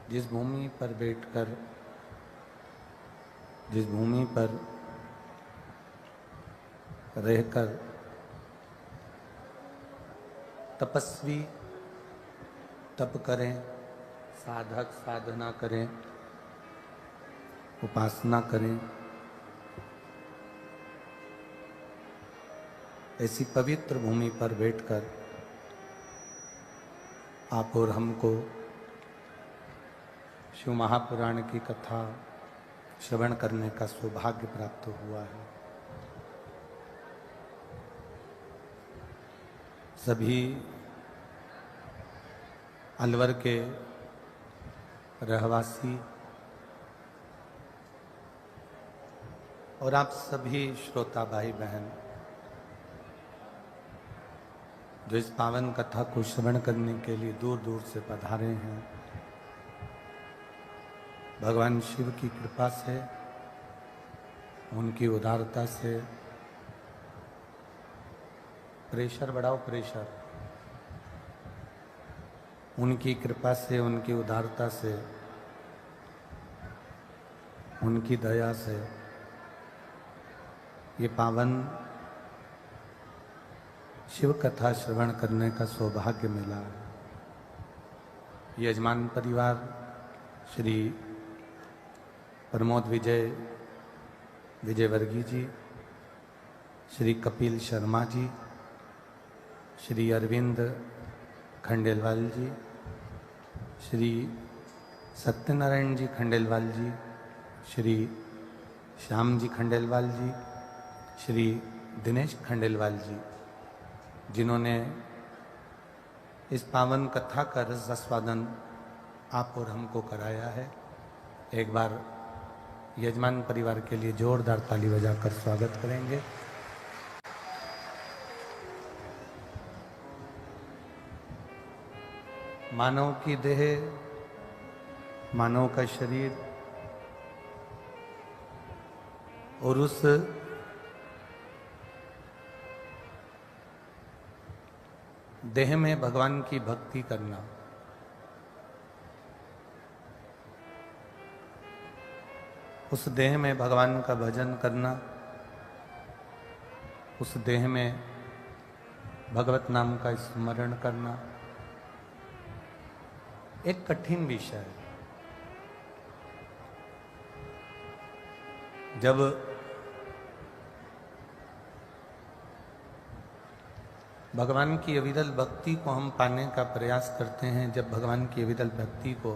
जिस भूमि पर बैठकर, जिस भूमि पर रहकर तपस्वी तप करें, साधक साधना करें, उपासना करें, ऐसी पवित्र भूमि पर बैठकर आप और हमको शिव महापुराण की कथा श्रवण करने का सौभाग्य प्राप्त हुआ है। सभी अलवर के रहवासी और आप सभी श्रोता भाई बहन जो इस पावन कथा को श्रवण करने के लिए दूर दूर से पधारे हैं, भगवान शिव की कृपा से, उनकी उदारता से, प्रेशर बढ़ाओ प्रेशर, उनकी कृपा से, उनकी उदारता से, उनकी दया से ये पावन शिव कथा श्रवण करने का सौभाग्य मिला है। यजमान परिवार श्री प्रमोद विजय वर्गी जी, श्री कपिल शर्मा जी, श्री अरविंद खंडेलवाल जी, श्री सत्यनारायण जी खंडेलवाल जी, श्री श्याम जी खंडेलवाल जी, श्री दिनेश खंडेलवाल जी, जिन्होंने इस पावन कथा का रस आस्वादन आप और हमको कराया है। एक बार यजमान परिवार के लिए जोरदार ताली बजाकर स्वागत करेंगे। मानव की देह, मानव का शरीर और उस देह में भगवान की भक्ति करना, उस देह में भगवान का भजन करना, उस देह में भगवत नाम का स्मरण करना एक कठिन विषय है। जब भगवान की अविरल भक्ति को हम पाने का प्रयास करते हैं, जब भगवान की अविरल भक्ति को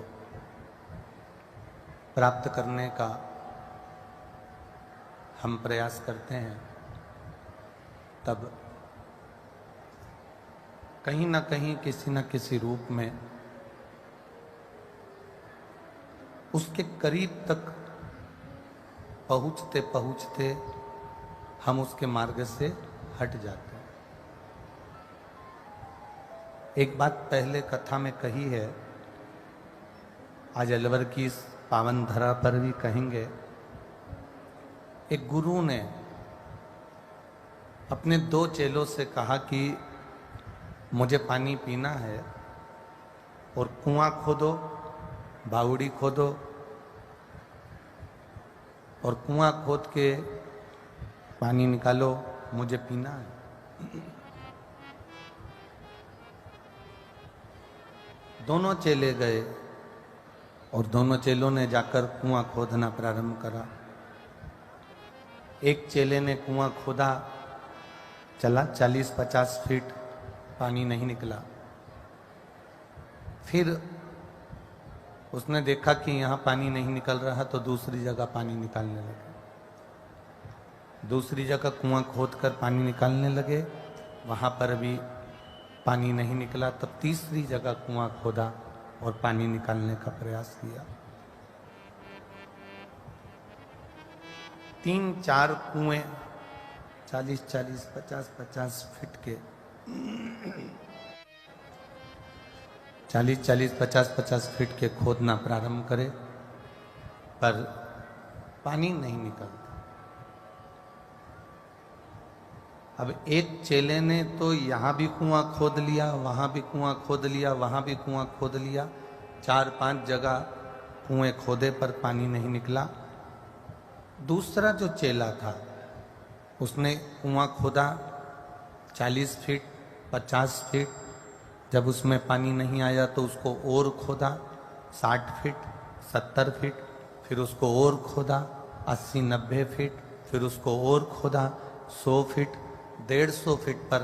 प्राप्त करने का हम प्रयास करते हैं, तब कहीं ना कहीं किसी न किसी रूप में उसके करीब तक पहुंचते पहुंचते हम उसके मार्ग से हट जाते हैं। एक बात पहले कथा में कही है, आज अलवर की इस पावन धरा पर भी कहेंगे। एक गुरु ने अपने 2 चेलों से कहा कि मुझे पानी पीना है और कुआं खोदो, बावड़ी खोदो और कुआं खोद के पानी निकालो, मुझे पीना है। दोनों चेले गए और दोनों चेलों ने जाकर कुआं खोदना प्रारंभ करा। एक चेले ने कुआं खोदा, चला 40-50 फीट, पानी नहीं निकला। फिर उसने देखा कि यहाँ पानी नहीं निकल रहा, तो दूसरी जगह पानी निकालने लगे। दूसरी जगह कुआं खोदकर पानी निकालने लगे, वहाँ पर भी पानी नहीं निकला। तब तीसरी जगह कुआं खोदा और पानी निकालने का प्रयास किया। 3-4 कुएं 40-40, 50-50 फीट के 40-40, 50-50 फीट के खोदना प्रारंभ करे, पर पानी नहीं निकलता। अब एक चेले ने तो यहाँ भी कुआं खोद लिया, वहाँ भी कुआं खोद लिया, वहाँ भी कुआं खोद लिया, 4-5 जगह कुएं खोदे पर पानी नहीं निकला। दूसरा जो चेला था उसने कुआं खोदा 40 फीट 50 फीट, जब उसमें पानी नहीं आया तो उसको और खोदा 60 फीट 70 फीट, फिर उसको और खोदा 80-90 फीट, फिर उसको और खोदा 100 फीट 150 फीट पर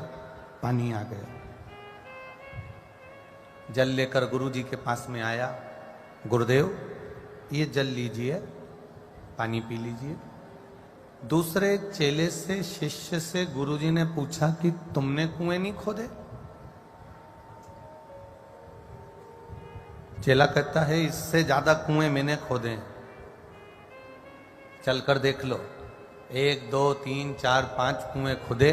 पानी आ गया। जल लेकर गुरु जी के पास में आया, गुरुदेव ये जल लीजिए, पानी पी लीजिए। दूसरे चेले से शिष्य से गुरुजी ने पूछा कि तुमने कुएं नहीं खोदे? चेला कहता है इससे ज्यादा कुएं मैंने खोदे हैं, चलकर देख लो। 1 2 3 4 5 कुएं खुदे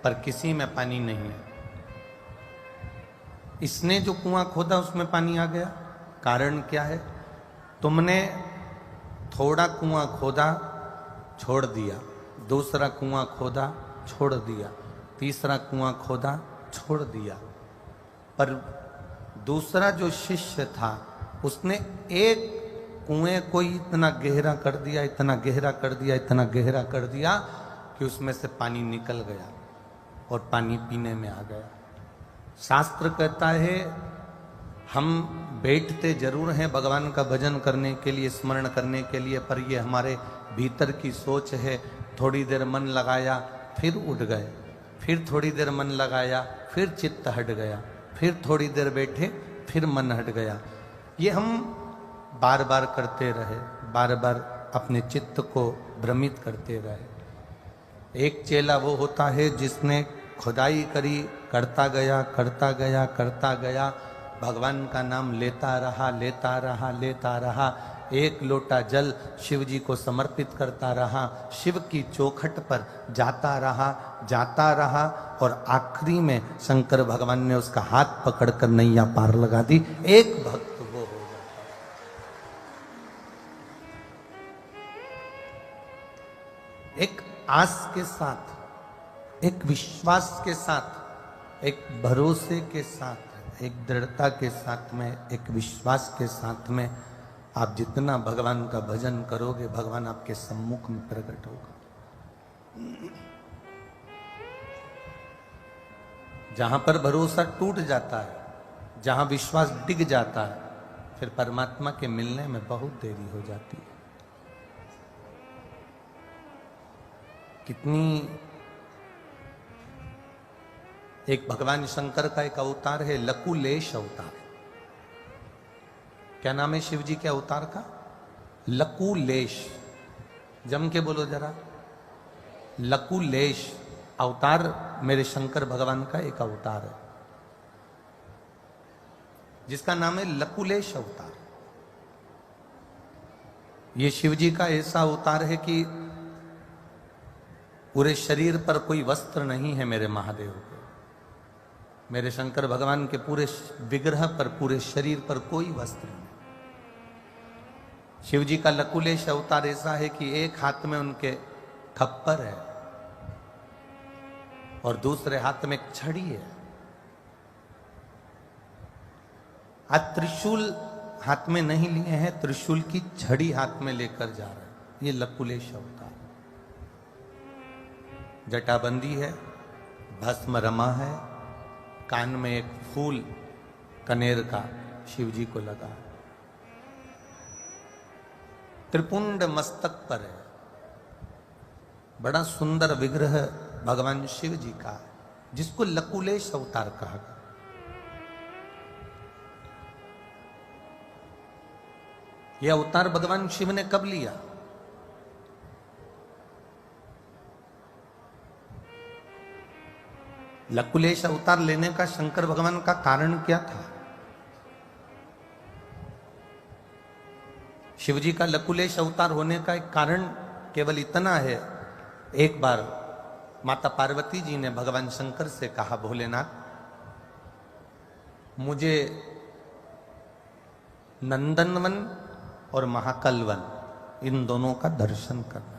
पर किसी में पानी नहीं है। इसने जो कुआं खोदा उसमें पानी आ गया। कारण क्या है? तुमने थोड़ा कुआं खोदा छोड़ दिया, दूसरा कुआं खोदा छोड़ दिया, तीसरा कुआं खोदा छोड़ दिया। पर दूसरा जो शिष्य था उसने एक कुएं को इतना गहरा कर दिया, इतना गहरा कर दिया, इतना गहरा कर दिया कि उसमें से पानी निकल गया और पानी पीने में आ गया। शास्त्र कहता है हम बैठते जरूर हैं भगवान का भजन करने के लिए, स्मरण करने के लिए, पर ये हमारे भीतर की सोच है। थोड़ी देर मन लगाया फिर उठ गए, फिर थोड़ी देर मन लगाया फिर चित्त हट गया, फिर थोड़ी देर बैठे फिर मन हट गया। ये हम बार बार करते रहे, बार बार अपने चित्त को भ्रमित करते रहे। एक चेला वो होता है जिसने खुदाई करी, करता गया करता गया करता गया, भगवान का नाम लेता रहा लेता रहा लेता रहा, एक लोटा जल शिव जी को समर्पित करता रहा, शिव की चौखट पर जाता रहा और आखिरी में शंकर भगवान ने उसका हाथ पकड़कर नैया पार लगा दी। एक भक्त वो हो जाता। एक आस के साथ, एक विश्वास के साथ, एक भरोसे के साथ, एक दृढ़ता के साथ में, एक विश्वास के साथ में आप जितना भगवान का भजन करोगे भगवान आपके सम्मुख में प्रकट होगा। जहां पर भरोसा टूट जाता है, जहां विश्वास डिग जाता है, फिर परमात्मा के मिलने में बहुत देरी हो जाती है। कितनी एक भगवान शंकर का एक अवतार है लकुलेश अवतार। क्या नाम है शिव जी के अवतार का? लकुलेश। जम के बोलो जरा। लकुलेश अवतार मेरे शंकर भगवान का एक अवतार है जिसका नाम है लकुलेश अवतार। ये शिव जी का ऐसा अवतार है कि पूरे शरीर पर कोई वस्त्र नहीं है मेरे महादेव को। मेरे शंकर भगवान के पूरे विग्रह पर, पूरे शरीर पर कोई वस्त्र नहीं। शिव जी का लकुलेश अवतार ऐसा है कि एक हाथ में उनके खप्पर है और दूसरे हाथ में एक छड़ी है। आज त्रिशूल हाथ में नहीं लिए हैं, त्रिशूल की छड़ी हाथ में लेकर जा रहे हैं। ये लकुलेश अवतार। जटाबंदी है, भस्म रमा है, कान में एक फूल कनेर का शिव जी को लगा, त्रिपुंड मस्तक पर है। बड़ा सुंदर विग्रह भगवान शिव जी का जिसको लकुलेश अवतार कहा गया। यह अवतार भगवान शिव ने कब लिया? लकुलेश अवतार लेने का शंकर भगवान का कारण क्या था? शिव जी का लकुलेश अवतार होने का एक कारण केवल इतना है। एक बार माता पार्वती जी ने भगवान शंकर से कहा, भोलेनाथ मुझे नंदनवन और महाकालवन इन दोनों का दर्शन करना।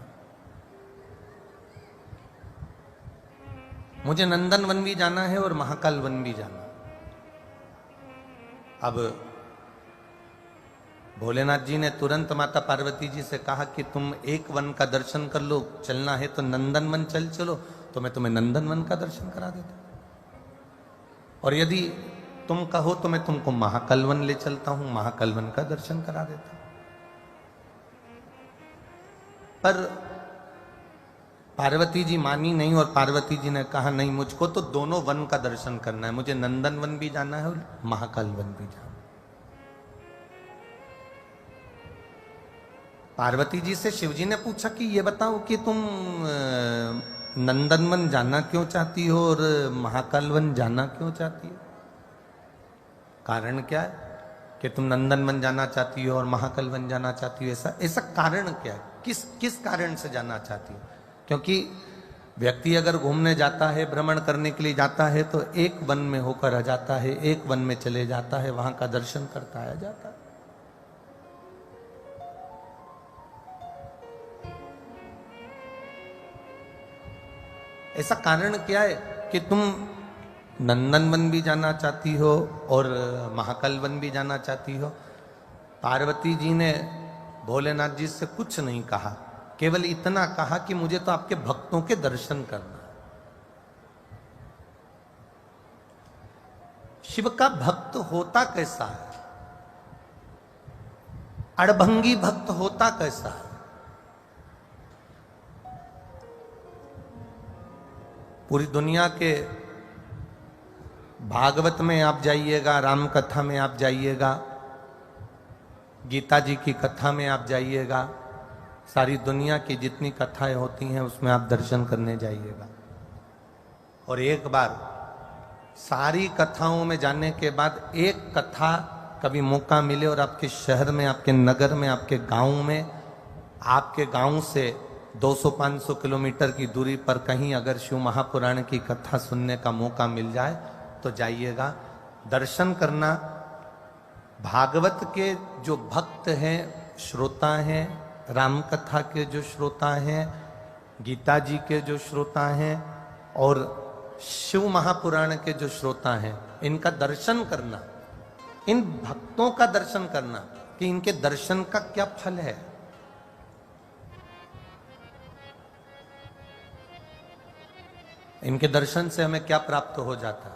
मुझे नंदनवन भी जाना है और महाकाल वन भी जाना। अब भोलेनाथ जी ने तुरंत माता पार्वती जी से कहा कि तुम एक वन का दर्शन कर लो, चलना है तो नंदन वन चल चलो, तो मैं तुम्हें नंदन वन का दर्शन करा देता, और यदि तुम कहो तो मैं तुमको महाकाल वन ले चलता हूं, महाकाल वन का दर्शन करा देता हूं। पर पार्वती जी मानी नहीं, और पार्वती जी ने कहा नहीं, मुझको तो दोनों वन का दर्शन करना है, मुझे नंदन वन भी जाना है और महाकाल वन भी जाना है। पार्वती जी से शिवजी ने पूछा कि ये बताओ कि तुम नंदनवन जाना क्यों चाहती हो और महाकाल वन जाना क्यों चाहती हो? कारण क्या है कि तुम नंदनवन जाना चाहती हो और महाकाल वन जाना चाहती हो? ऐसा ऐसा कारण क्या है? किस कारण से जाना चाहती हो? क्योंकि व्यक्ति अगर घूमने जाता है, भ्रमण करने के लिए जाता है, तो एक वन में होकर आ जाता है, एक वन में चले जाता है, वहां का दर्शन करता आ जाता है। ऐसा कारण क्या है कि तुम नंदनवन भी जाना चाहती हो और महाकाल वन भी जाना चाहती हो? पार्वती जी ने भोलेनाथ जी से कुछ नहीं कहा, केवल इतना कहा कि मुझे तो आपके भक्तों के दर्शन करना है। शिव का भक्त होता कैसा है? अड़भंगी भक्त होता कैसा है? पूरी दुनिया के भागवत में आप जाइएगा, राम कथा में आप जाइएगा, गीता जी की कथा में आप जाइएगा, सारी दुनिया की जितनी कथाएं होती हैं उसमें आप दर्शन करने जाइएगा, और एक बार सारी कथाओं में जाने के बाद एक कथा कभी मौका मिले और आपके शहर में, आपके नगर में, आपके गांव में, आपके गांव से 200-500 किलोमीटर की दूरी पर कहीं अगर शिव महापुराण की कथा सुनने का मौका मिल जाए तो जाइएगा, दर्शन करना। भागवत के जो भक्त हैं, श्रोता हैं, राम कथा के जो श्रोता हैं, गीता जी के जो श्रोता हैं और शिव महापुराण के जो श्रोता हैं, इनका दर्शन करना, इन भक्तों का दर्शन करना कि इनके दर्शन का क्या फल है। इनके दर्शन से हमें क्या प्राप्त हो जाता है।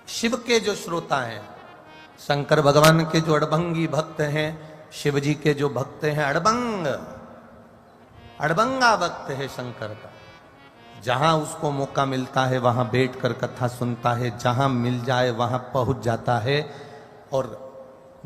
शिव के जो श्रोता हैं, शंकर भगवान के जो अड़भंगी भक्त हैं, शिव जी के जो भक्त हैं, अड़भंगा भक्त है शंकर का, जहां उसको मौका मिलता है वहां बैठकर कथा सुनता है, जहां मिल जाए वहां पहुंच जाता है। और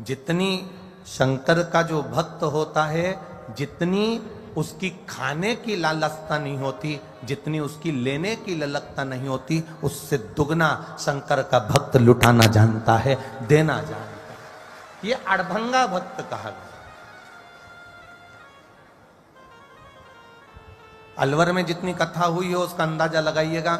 जितनी शंकर का जो भक्त होता है, जितनी उसकी खाने की लालसता नहीं होती, जितनी उसकी लेने की ललकता नहीं होती, उससे दुगना शंकर का भक्त लुटाना जानता है, देना जानता है। ये अड़भंगा भक्त कहा गया। अलवर में जितनी कथा हुई हो उसका अंदाजा लगाइएगा।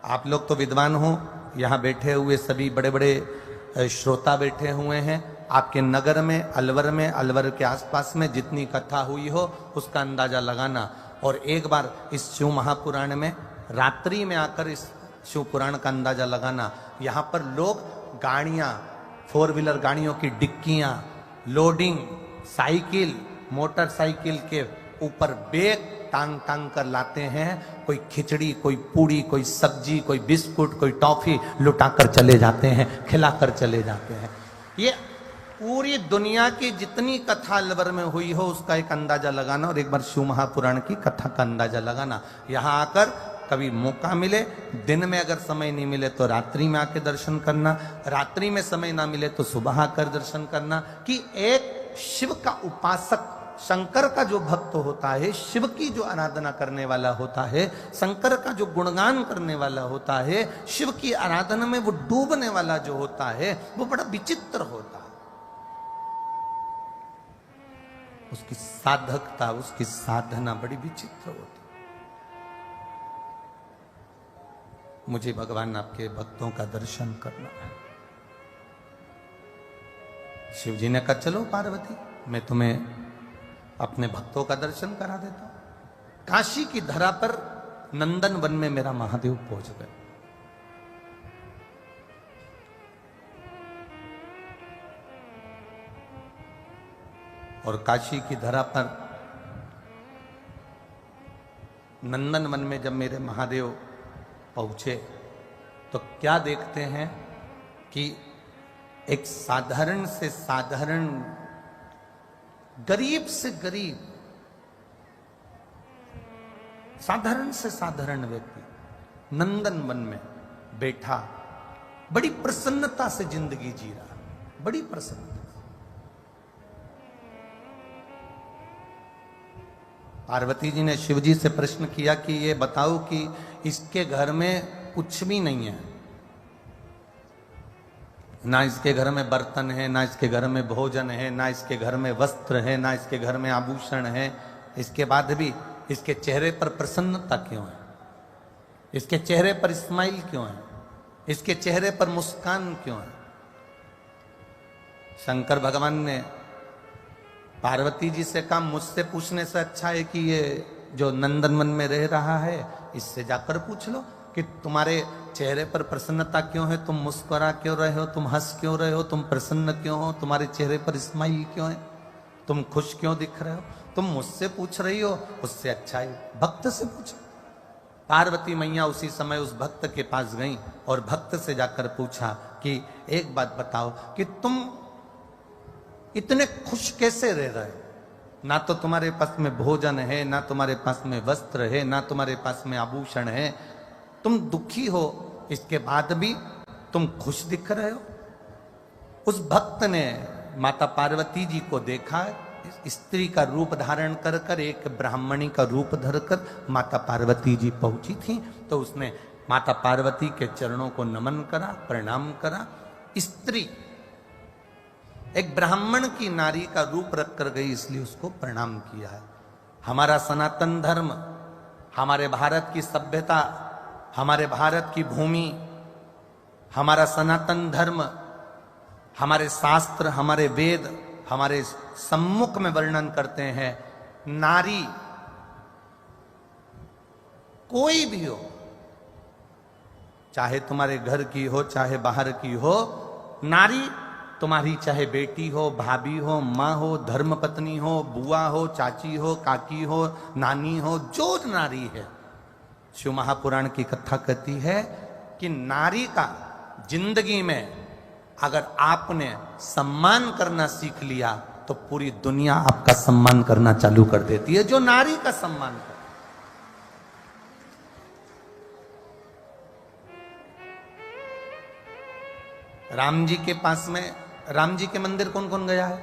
आप लोग तो विद्वान हो, यहां बैठे हुए सभी बड़े बड़े श्रोता बैठे हुए हैं, आपके नगर में, अलवर के आसपास में जितनी कथा हुई हो उसका अंदाजा लगाना, और एक बार इस शिव महापुराण में रात्रि में आकर इस शिव पुराण का अंदाजा लगाना। यहाँ पर लोग गाड़ियाँ, 4 व्हीलर गाड़ियों की डिक्कियाँ, लोडिंग, साइकिल, मोटरसाइकिल के ऊपर बैग टांग टांग कर लाते हैं, कोई खिचड़ी, कोई पूड़ी, कोई सब्जी, कोई बिस्कुट, कोई टॉफी लुटाकर चले जाते हैं, खिलाकर चले जाते हैं। ये पूरी दुनिया की जितनी कथा अलवर में हुई हो उसका एक अंदाजा लगाना, और एक बार शिव महापुराण की कथा का अंदाजा लगाना। यहाँ आकर कभी मौका मिले, दिन में अगर समय नहीं मिले तो रात्रि में आके दर्शन करना, रात्रि में समय ना मिले तो सुबह आकर दर्शन करना, कि एक शिव का उपासक, शंकर का जो भक्त होता है, शिव की जो आराधना करने वाला होता है, शंकर का जो गुणगान करने वाला होता है, शिव की आराधना में वो डूबने वाला जो होता है, वो बड़ा विचित्र होता है। उसकी साधकता, उसकी साधना बड़ी विचित्र होती। मुझे भगवान आपके भक्तों का दर्शन करना है। शिव जी ने कहा चलो पार्वती, मैं तुम्हें अपने भक्तों का दर्शन करा देता हूं। काशी की धरा पर नंदन वन में मेरा महादेव पहुंच गए। और काशी की धरा पर नंदन वन में जब मेरे महादेव पहुंचे तो क्या देखते हैं कि एक साधारण से साधारण, गरीब से गरीब, साधारण से साधारण व्यक्ति नंदन वन में बैठा बड़ी प्रसन्नता से जिंदगी जी रहा, बड़ी प्रसन्नता। पार्वती जी ने शिव जी से प्रश्न किया कि ये बताओ कि इसके घर में कुछ भी नहीं है, ना इसके घर में बर्तन है, ना इसके घर में भोजन है, ना इसके घर में वस्त्र है, ना इसके घर में आभूषण है, इसके बाद भी इसके चेहरे पर प्रसन्नता क्यों है? इसके चेहरे पर स्माइल क्यों है? इसके चेहरे पर मुस्कान क्यों है? शंकर भगवान ने पार्वती जी से कहा मुझसे पूछने से अच्छा है कि ये जो नंदनवन में रह रहा है इससे जाकर पूछ लो कि तुम्हारे चेहरे पर प्रसन्नता क्यों है, तुम मुस्कुरा क्यों रहे हो, तुम हंस क्यों रहे हो, तुम प्रसन्न क्यों हो, तुम्हारे चेहरे पर स्माइल क्यों है, तुम खुश क्यों दिख रहे हो? तुम मुझसे पूछ रही हो, उससे अच्छा ही भक्त से पूछो। पार्वती मैया उसी समय उस भक्त के पास गई और भक्त से जाकर पूछा कि एक बात बताओ कि तुम इतने खुश कैसे रह रहे हो? ना तो तुम्हारे पास में भोजन है, ना तुम्हारे पास में वस्त्र है, ना तुम्हारे पास में आभूषण है, तुम दुखी हो, इसके बाद भी तुम खुश दिख रहे हो। उस भक्त ने माता पार्वती जी को देखा, स्त्री का रूप धारण कर कर, एक ब्राह्मणी का रूप धरकर माता पार्वती जी पहुंची थी, तो उसने माता पार्वती के चरणों को नमन करा, प्रणाम करा। स्त्री एक ब्राह्मण की नारी का रूप रख कर गई, इसलिए उसको प्रणाम किया है। हमारा सनातन धर्म, हमारे भारत की सभ्यता, हमारे भारत की भूमि, हमारा सनातन धर्म, हमारे शास्त्र, हमारे वेद हमारे सम्मुख में वर्णन करते हैं, नारी कोई भी हो, चाहे तुम्हारे घर की हो, चाहे बाहर की हो, नारी तुम्हारी चाहे बेटी हो, भाभी हो, माँ हो, धर्म पत्नी हो, बुआ हो, चाची हो, काकी हो, नानी हो, जो नारी है, शिव महापुराण की कथा कहती है कि नारी का जिंदगी में अगर आपने सम्मान करना सीख लिया तो पूरी दुनिया आपका सम्मान करना चालू कर देती है, जो नारी का सम्मान कर। राम जी के पास में, राम जी के मंदिर कौन कौन गया है?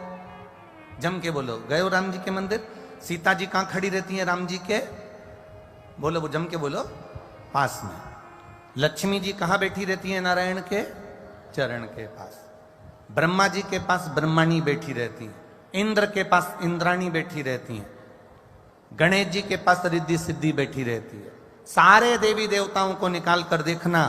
जम के बोलो, गए हो राम जी के मंदिर? सीता जी कहां खड़ी रहती है राम जी के? बोलो, वो जम के बोलो, पास में। लक्ष्मी जी कहां बैठी रहती है नारायण के चरण के पास। ब्रह्मा जी के पास ब्रह्मणी बैठी रहती है, इंद्र के पास इंद्राणी बैठी रहती है, गणेश जी के पास रिद्धि सिद्धि बैठी रहती है। सारे देवी देवताओं को निकाल कर देखना,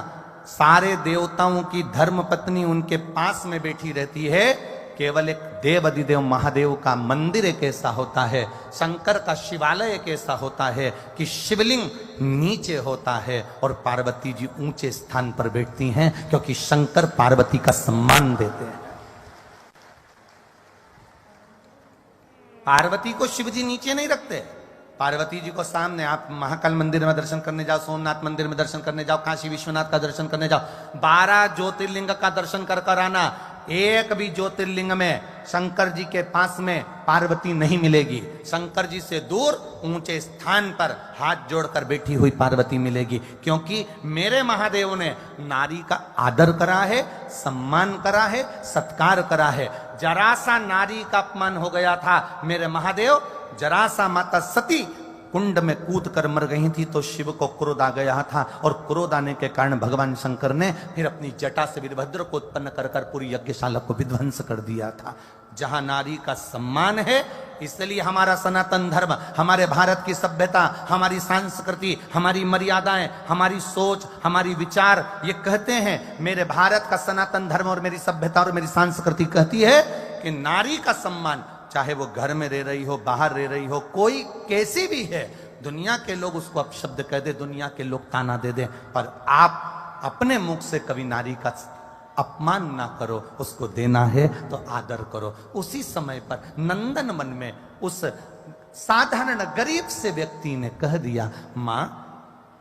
सारे देवताओं की धर्म पत्नी उनके पास में बैठी रहती है। केवल एक देव अधिदेव महादेव का मंदिर एक ऐसा होता है, शंकर का शिवालय एक ऐसा होता है कि शिवलिंग नीचे होता है और पार्वती जी ऊंचे स्थान पर बैठती हैं, क्योंकि शंकर पार्वती का सम्मान देते हैं। पार्वती को शिव जी नीचे नहीं रखते, पार्वती जी को सामने। आप महाकाल मंदिर में दर्शन करने जाओ, सोमनाथ मंदिर में दर्शन करने जाओ, काशी विश्वनाथ का दर्शन करने जाओ, 12 ज्योतिर्लिंग का दर्शन कर कर आना, एक भी ज्योतिर्लिंग में शंकर जी के पास में पार्वती नहीं मिलेगी। शंकर जी से दूर ऊंचे स्थान पर हाथ जोड़कर बैठी हुई पार्वती मिलेगी, क्योंकि मेरे महादेव ने नारी का आदर करा है, सम्मान करा है, सत्कार करा है। जरा सा नारी का अपमान हो गया था, मेरे महादेव जरा सा माता सती कुंड में कूद कर मर गई थी तो शिव को क्रोध आ गया था, और क्रोध आने के कारण भगवान शंकर ने फिर अपनी जटा से वीरभद्र को उत्पन्न कर कर पूरी यज्ञशाला को विध्वंस कर दिया था। जहां नारी का सम्मान है, इसलिए हमारा सनातन धर्म, हमारे भारत की सभ्यता, हमारी संस्कृति, हमारी मर्यादाएं, हमारी सोच, हमारी विचार ये कहते हैं, मेरे भारत का सनातन धर्म और मेरी सभ्यता और मेरी संस्कृति कहती है कि नारी का सम्मान, चाहे वो घर में रह रही हो, बाहर रह रही हो, कोई कैसी भी है, दुनिया के लोग उसको अपशब्द कह दे, दुनिया के लोग ताना दे दे, पर आप अपने मुख से कभी नारी का अपमान ना करो, उसको देना है तो आदर करो। उसी समय पर नंदन वन में उस साधारण गरीब से व्यक्ति ने कह दिया, मां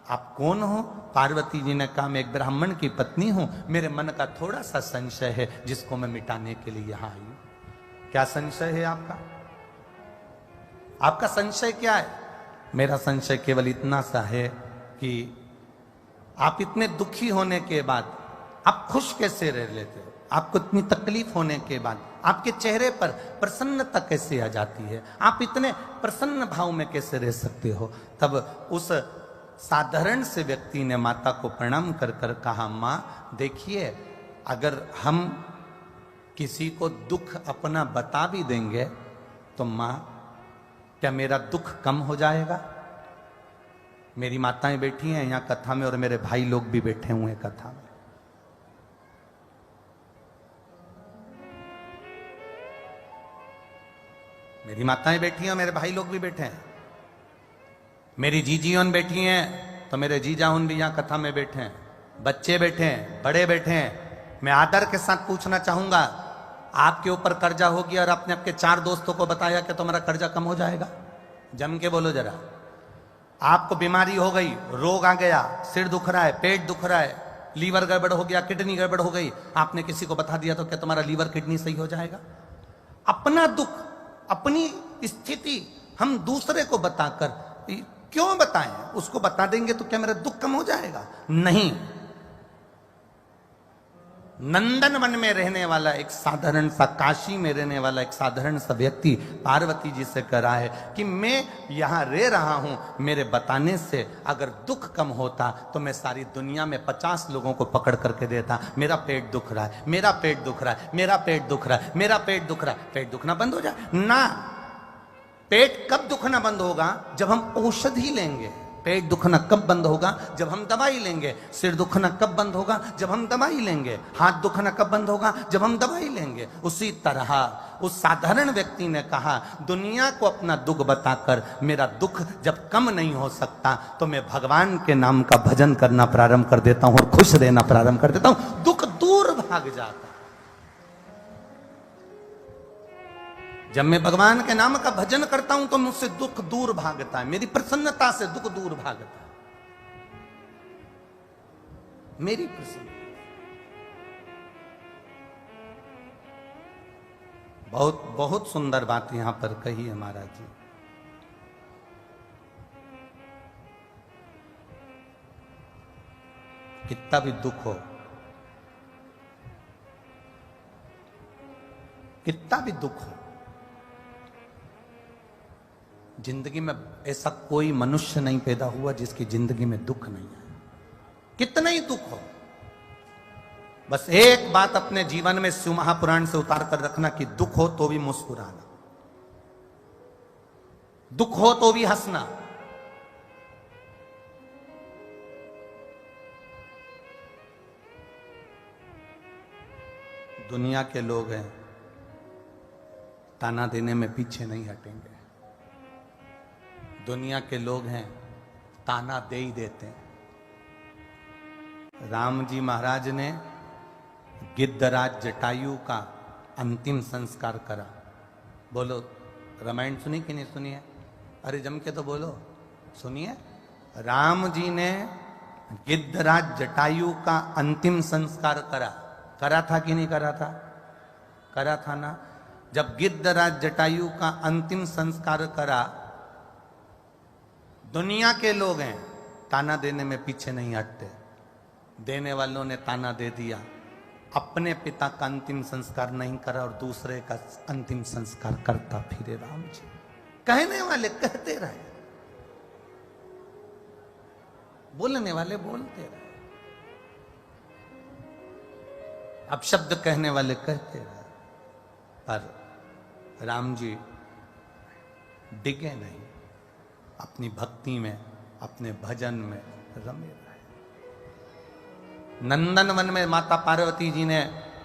आप कौन हो? पार्वती जी ने कहा, मैं एक ब्राह्मण की पत्नी हूं, मेरे मन का थोड़ा सा संशय है जिसको मैं मिटाने के लिए यहां आई हूं। क्या संशय है आपका? आपका संशय क्या है? मेरा संशय केवल इतना सा है कि आप इतने दुखी होने के बाद आप खुश कैसे रह लेते हो? आपको इतनी तकलीफ होने के बाद आपके चेहरे पर प्रसन्नता कैसे आ जाती है? आप इतने प्रसन्न भाव में कैसे रह सकते हो? तब उस साधारण से व्यक्ति ने माता को प्रणाम कर कर कहा, मां देखिए, अगर हम किसी को दुख अपना बता भी देंगे तो मां, क्या मेरा दुख कम हो जाएगा? मेरी माताएं बैठी हैं यहां कथा में और मेरे भाई लोग भी बैठे हुए हैं कथा में। मेरी माताएं बैठी हैं, मेरे भाई लोग भी बैठे हैं। मेरी जीजीओन बैठी हैं तो मेरे जीजाउन भी यहां कथा में बैठे हैं। बच्चे बैठे हैं, बड़े बैठे हैं। मैं आदर के साथ पूछना चाहूंगा, आपके ऊपर कर्जा हो गया और आपने आपके 4 दोस्तों को बताया कि तुम्हारा कर्जा कम हो जाएगा? जम के बोलो जरा। आपको बीमारी हो गई, रोग आ गया, सिर दुख रहा है, पेट दुख रहा है, लीवर गड़बड़ हो गया, किडनी गड़बड़ हो गई, आपने किसी को बता दिया तो क्या तुम्हारा लीवर किडनी सही हो जाएगा? अपना दुख, अपनी स्थिति हम दूसरे को बताकर क्यों बताएं? उसको बता देंगे तो क्या मेरा दुख कम हो जाएगा? नहीं। नंदन वन में रहने वाला एक साधारण सा, काशी में रहने वाला एक साधारण सा व्यक्ति पार्वती जी से कह रहा है कि मैं यहां रह रहा हूं, मेरे बताने से अगर दुख कम होता तो मैं सारी दुनिया में 50 लोगों को पकड़ करके देता, मेरा पेट दुख रहा है, मेरा पेट दुख रहा है, मेरा पेट दुख रहा है, मेरा पेट दुख रहा है। पेट दुखना बंद हो जाए ना। पेट कब दुखना बंद होगा? जब हम औषधि लेंगे। पेट दुखना कब बंद होगा? जब हम दवाई लेंगे। सिर दुखना कब बंद होगा? जब हम दवाई लेंगे। हाथ दुखना कब बंद होगा? जब हम दवाई लेंगे। उसी तरह उस साधारण व्यक्ति ने कहा, दुनिया को अपना दुख बताकर मेरा दुख जब कम नहीं हो सकता तो मैं भगवान के नाम का भजन करना प्रारंभ कर देता हूं और खुश रहना प्रारंभ कर देता हूं। दुख दूर भाग जाता। जब मैं भगवान के नाम का भजन करता हूं तो मुझसे दुख दूर भागता है। मेरी प्रसन्नता से दुख दूर भागता है। मेरी प्रसन्नता। बहुत बहुत सुंदर बात यहां पर कही है महाराज जी। कितना भी दुख हो, कितना भी दुख हो, जिंदगी में ऐसा कोई मनुष्य नहीं पैदा हुआ जिसकी जिंदगी में दुख नहीं है। कितना ही दुख हो, बस एक बात अपने जीवन में शिव महापुराण से उतार कर रखना कि दुख हो तो भी मुस्कुराना, दुख हो तो भी हंसना। दुनिया के लोग हैं, ताना देने में पीछे नहीं हटेंगे। दुनिया के लोग हैं, ताना दे ही देते हैं। राम जी महाराज ने गिद्धराज जटायु का अंतिम संस्कार करा। बोलो, रामायण सुनी कि नहीं सुनी है? अरे जम के तो बोलो, सुनिए। राम जी ने गिद्धराज जटायु का अंतिम संस्कार करा। करा था कि नहीं करा था? करा था ना। जब गिद्धराज जटायु का अंतिम संस्कार करा, दुनिया के लोग हैं, ताना देने में पीछे नहीं हटते। देने वालों ने ताना दे दिया, अपने पिता का अंतिम संस्कार नहीं करा और दूसरे का अंतिम संस्कार करता फिरे राम जी। कहने वाले कहते रहे, बोलने वाले बोलते रहे, अब शब्द कहने वाले कहते रहे, पर राम जी डिगे नहीं, अपनी भक्ति में, अपने भजन में रमे रहे। नंदन वन में माता पार्वती जी ने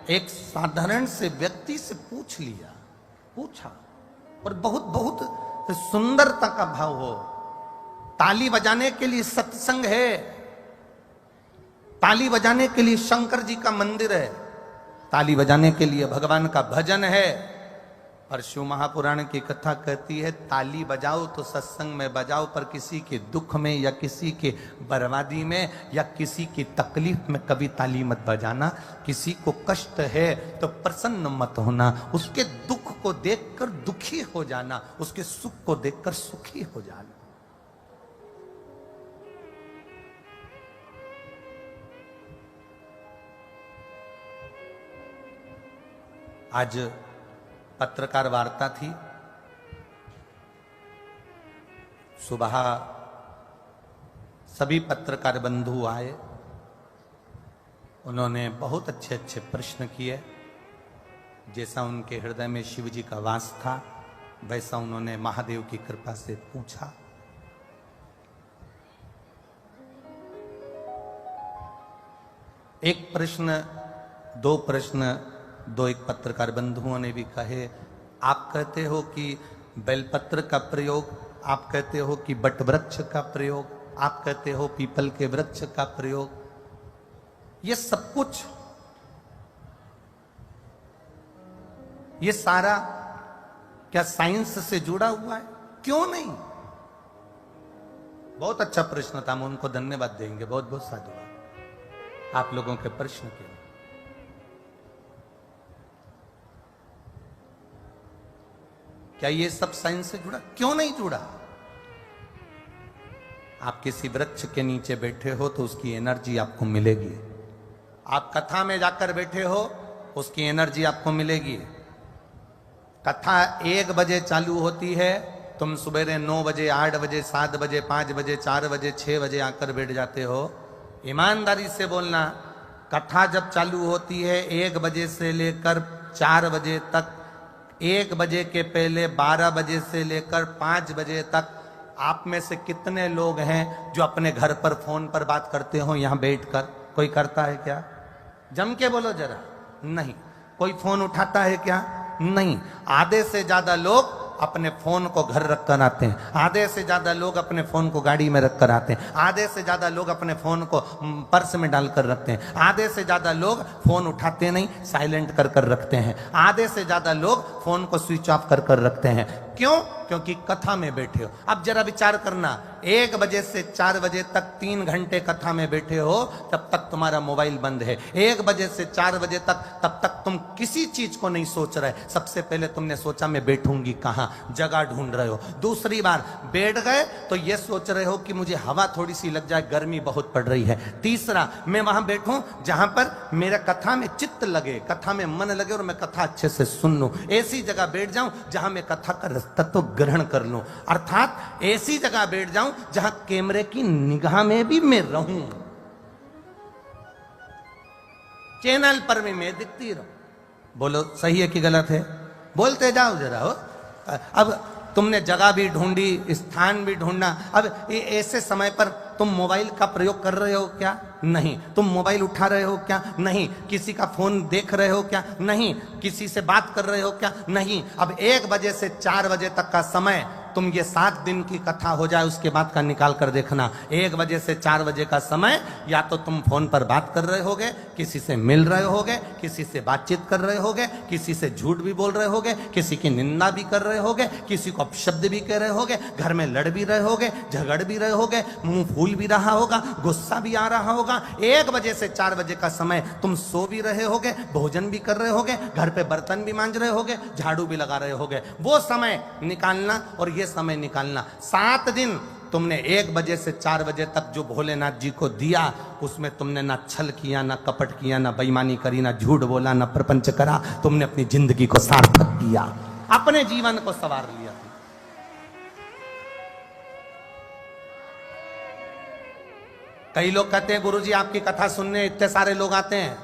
एक साधारण से व्यक्ति से पूछ लिया, पूछा, और बहुत बहुत सुंदरता का भाव हो। ताली बजाने के लिए सत्संग है, ताली बजाने के लिए शंकर जी का मंदिर है, ताली बजाने के लिए भगवान का भजन है। और शिव महापुराण की कथा कहती है ताली बजाओ तो सत्संग में बजाओ, पर किसी के दुख में या किसी के बर्बादी में या किसी की तकलीफ में कभी ताली मत बजाना। किसी को कष्ट है तो प्रसन्न मत होना, उसके दुख को देखकर दुखी हो जाना, उसके सुख को देखकर सुखी हो जाना। आज पत्रकार वार्ता थी। सुबह सभी पत्रकार बंधु आए, उन्होंने बहुत अच्छे अच्छे प्रश्न किए। जैसा उनके हृदय में शिव जी का वास था वैसा उन्होंने महादेव की कृपा से पूछा। एक प्रश्न, दो प्रश्न, दो एक पत्रकार बंधुओं ने भी कहे, आप कहते हो कि बेलपत्र का प्रयोग, आप कहते हो कि बट वृक्ष का प्रयोग, आप कहते हो पीपल के वृक्ष का प्रयोग, ये सब कुछ, ये सारा क्या साइंस से जुड़ा हुआ है? क्यों नहीं? बहुत अच्छा प्रश्न था, हम उनको धन्यवाद देंगे, बहुत बहुत साधुवाद आप लोगों के प्रश्न के लिए। क्या ये सब साइंस से जुड़ा? क्यों नहीं जुड़ा? आप किसी वृक्ष के नीचे बैठे हो तो उसकी एनर्जी आपको मिलेगी। आप कथा में जाकर बैठे हो, उसकी एनर्जी आपको मिलेगी। कथा 1 बजे चालू होती है, तुम सुबह 9 बजे, 8 बजे, 7 बजे, 5 बजे, 4 बजे, 6 बजे आकर बैठ जाते हो। ईमानदारी से बोलना, कथा जब चालू होती है 1 बजे से लेकर 4 बजे तक, 1 बजे के पहले 12 बजे से लेकर 5 बजे तक आप में से कितने लोग हैं जो अपने घर पर फोन पर बात करते हो यहां बैठकर? कोई करता है क्या? जम के बोलो जरा। नहीं। कोई फोन उठाता है क्या? नहीं। आधे से ज्यादा लोग अपने फोन को घर रख कर आते हैं, आधे से ज्यादा लोग अपने फोन को गाड़ी में रख कर आते हैं, आधे से ज्यादा लोग अपने फोन को पर्स में डालकर रखते हैं, आधे से ज्यादा लोग फोन उठाते नहीं, साइलेंट कर कर रखते हैं, आधे से ज्यादा लोग फोन को स्विच ऑफ कर कर रखते हैं। क्यों? क्योंकि कथा में बैठे हो। अब जरा विचार करना, 1 बजे से 4 बजे तक 3 घंटे कथा में बैठे हो, तब तक तुम्हारा मोबाइल बंद है। 1 बजे से 4 बजे तक, तब तक तुम किसी चीज को नहीं सोच रहे। सबसे पहले तुमने सोचा मैं बैठूंगी कहां, जगह ढूंढ रहे हो। दूसरी बार बैठ गए तो ये सोच रहे हो कि मुझे हवा थोड़ी सी लग जाए, गर्मी बहुत पड़ रही है। तीसरा, मैं वहां बैठूं जहां पर मेरा कथा में चित्त लगे, कथा में मन लगे और मैं कथा अच्छे से सुन लूं। ऐसी जगह बैठ जाऊं जहां मैं कथा का तत्व ग्रहण कर लूं, अर्थात ऐसी जगह बैठ जाऊं जहां कैमरे की निगाह में भी मैं रहूं, चैनल पर भी मैं दिखती रहूं। बोलो सही है कि गलत है? बोलते जाओ जरा हो। अब तुमने जगह भी ढूंढी, स्थान भी ढूंढना। अब ऐसे समय पर तुम मोबाइल का प्रयोग कर रहे हो क्या? नहीं। तुम मोबाइल उठा रहे हो क्या? नहीं। किसी का फोन देख रहे हो क्या? नहीं। किसी से बात कर रहे हो क्या? नहीं। अब 1 बजे से 4 बजे तक का समय, तुम ये 7 दिन की कथा हो जाए उसके बाद का निकाल कर देखना। 1 बजे से 4 बजे का समय या तो तुम फोन पर बात कर रहे होगे, किसी से मिल रहे होगे, किसी से बातचीत कर रहे होगे, किसी से झूठ भी बोल रहे होगे, किसी की निंदा भी कर रहे होगे, किसी को अपशब्द भी कह रहे होगे, घर में लड़ भी रहे होगे, झगड़ भी रहे होगे, मुंह फूल भी रहा होगा, गुस्सा भी आ रहा होगा। 1 बजे से 4 बजे का समय तुम सो भी रहे होगे, भोजन भी कर रहे होगे, घर पे बर्तन भी मांज रहे होगे, झाड़ू भी लगा रहे होगे। वो समय निकालना और ये समय निकालना। 7 दिन तुमने 1 बजे से 4 बजे तक जो भोलेनाथ जी को दिया, उसमें तुमने ना छल किया, ना कपट किया, ना बेईमानी करी, ना झूठ बोला, ना प्रपंच करा। तुमने अपनी जिंदगी को सार्थक किया, अपने जीवन को संवार लिया। कई लोग कहते हैं गुरुजी आपकी कथा सुनने इतने सारे लोग आते हैं।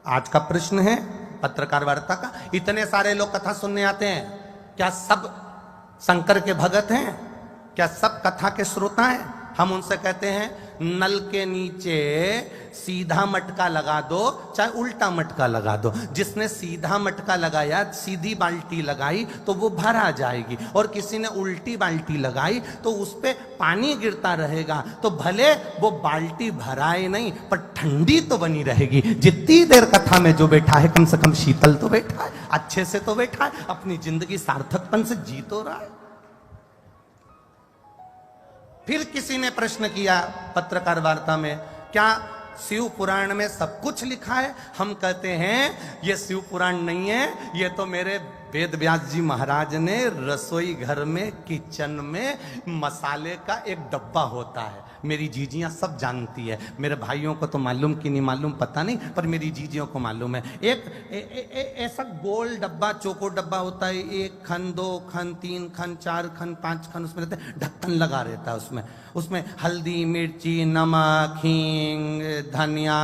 आज का प्रश्न है पत्रकार वार्ता का, इतने सारे लोग कथा सुनने आते हैं, क्या सब शंकर के भगत हैं? क्या सब कथा के श्रोता हैं? हम उनसे कहते हैं नल के नीचे सीधा मटका लगा दो चाहे उल्टा मटका लगा दो। जिसने सीधा मटका लगाया, सीधी बाल्टी लगाई तो वो भर आ जाएगी, और किसी ने उल्टी बाल्टी लगाई तो उस पे पानी गिरता रहेगा। तो भले वो बाल्टी भराए नहीं पर ठंडी तो बनी रहेगी। जितनी देर कथा में जो बैठा है कम से कम शीतल तो बैठा है, अच्छे से तो बैठा है, अपनी जिंदगी सार्थकपन से जी तो रहा है। फिर किसी ने प्रश्न किया पत्रकार वार्ता में, क्या शिव पुराण में सब कुछ लिखा है? हम कहते हैं ये शिव पुराण नहीं है, ये तो मेरे वेद व्यास जी महाराज ने रसोई घर में, किचन में मसाले का एक डब्बा होता है। मेरी जीजियां सब जानती है, मेरे भाइयों को तो मालूम कि नहीं मालूम पता नहीं, पर मेरी जीजियों को मालूम है। एक ऐसा गोल डब्बा, चौकोर डब्बा होता है, 1 खन, 2 खन, 3 खन, 4 खन, 5 खन उसमें रहते हैं, ढक्कन लगा रहता है उसमें। उसमें हल्दी, मिर्ची, नमक, हींग, धनिया,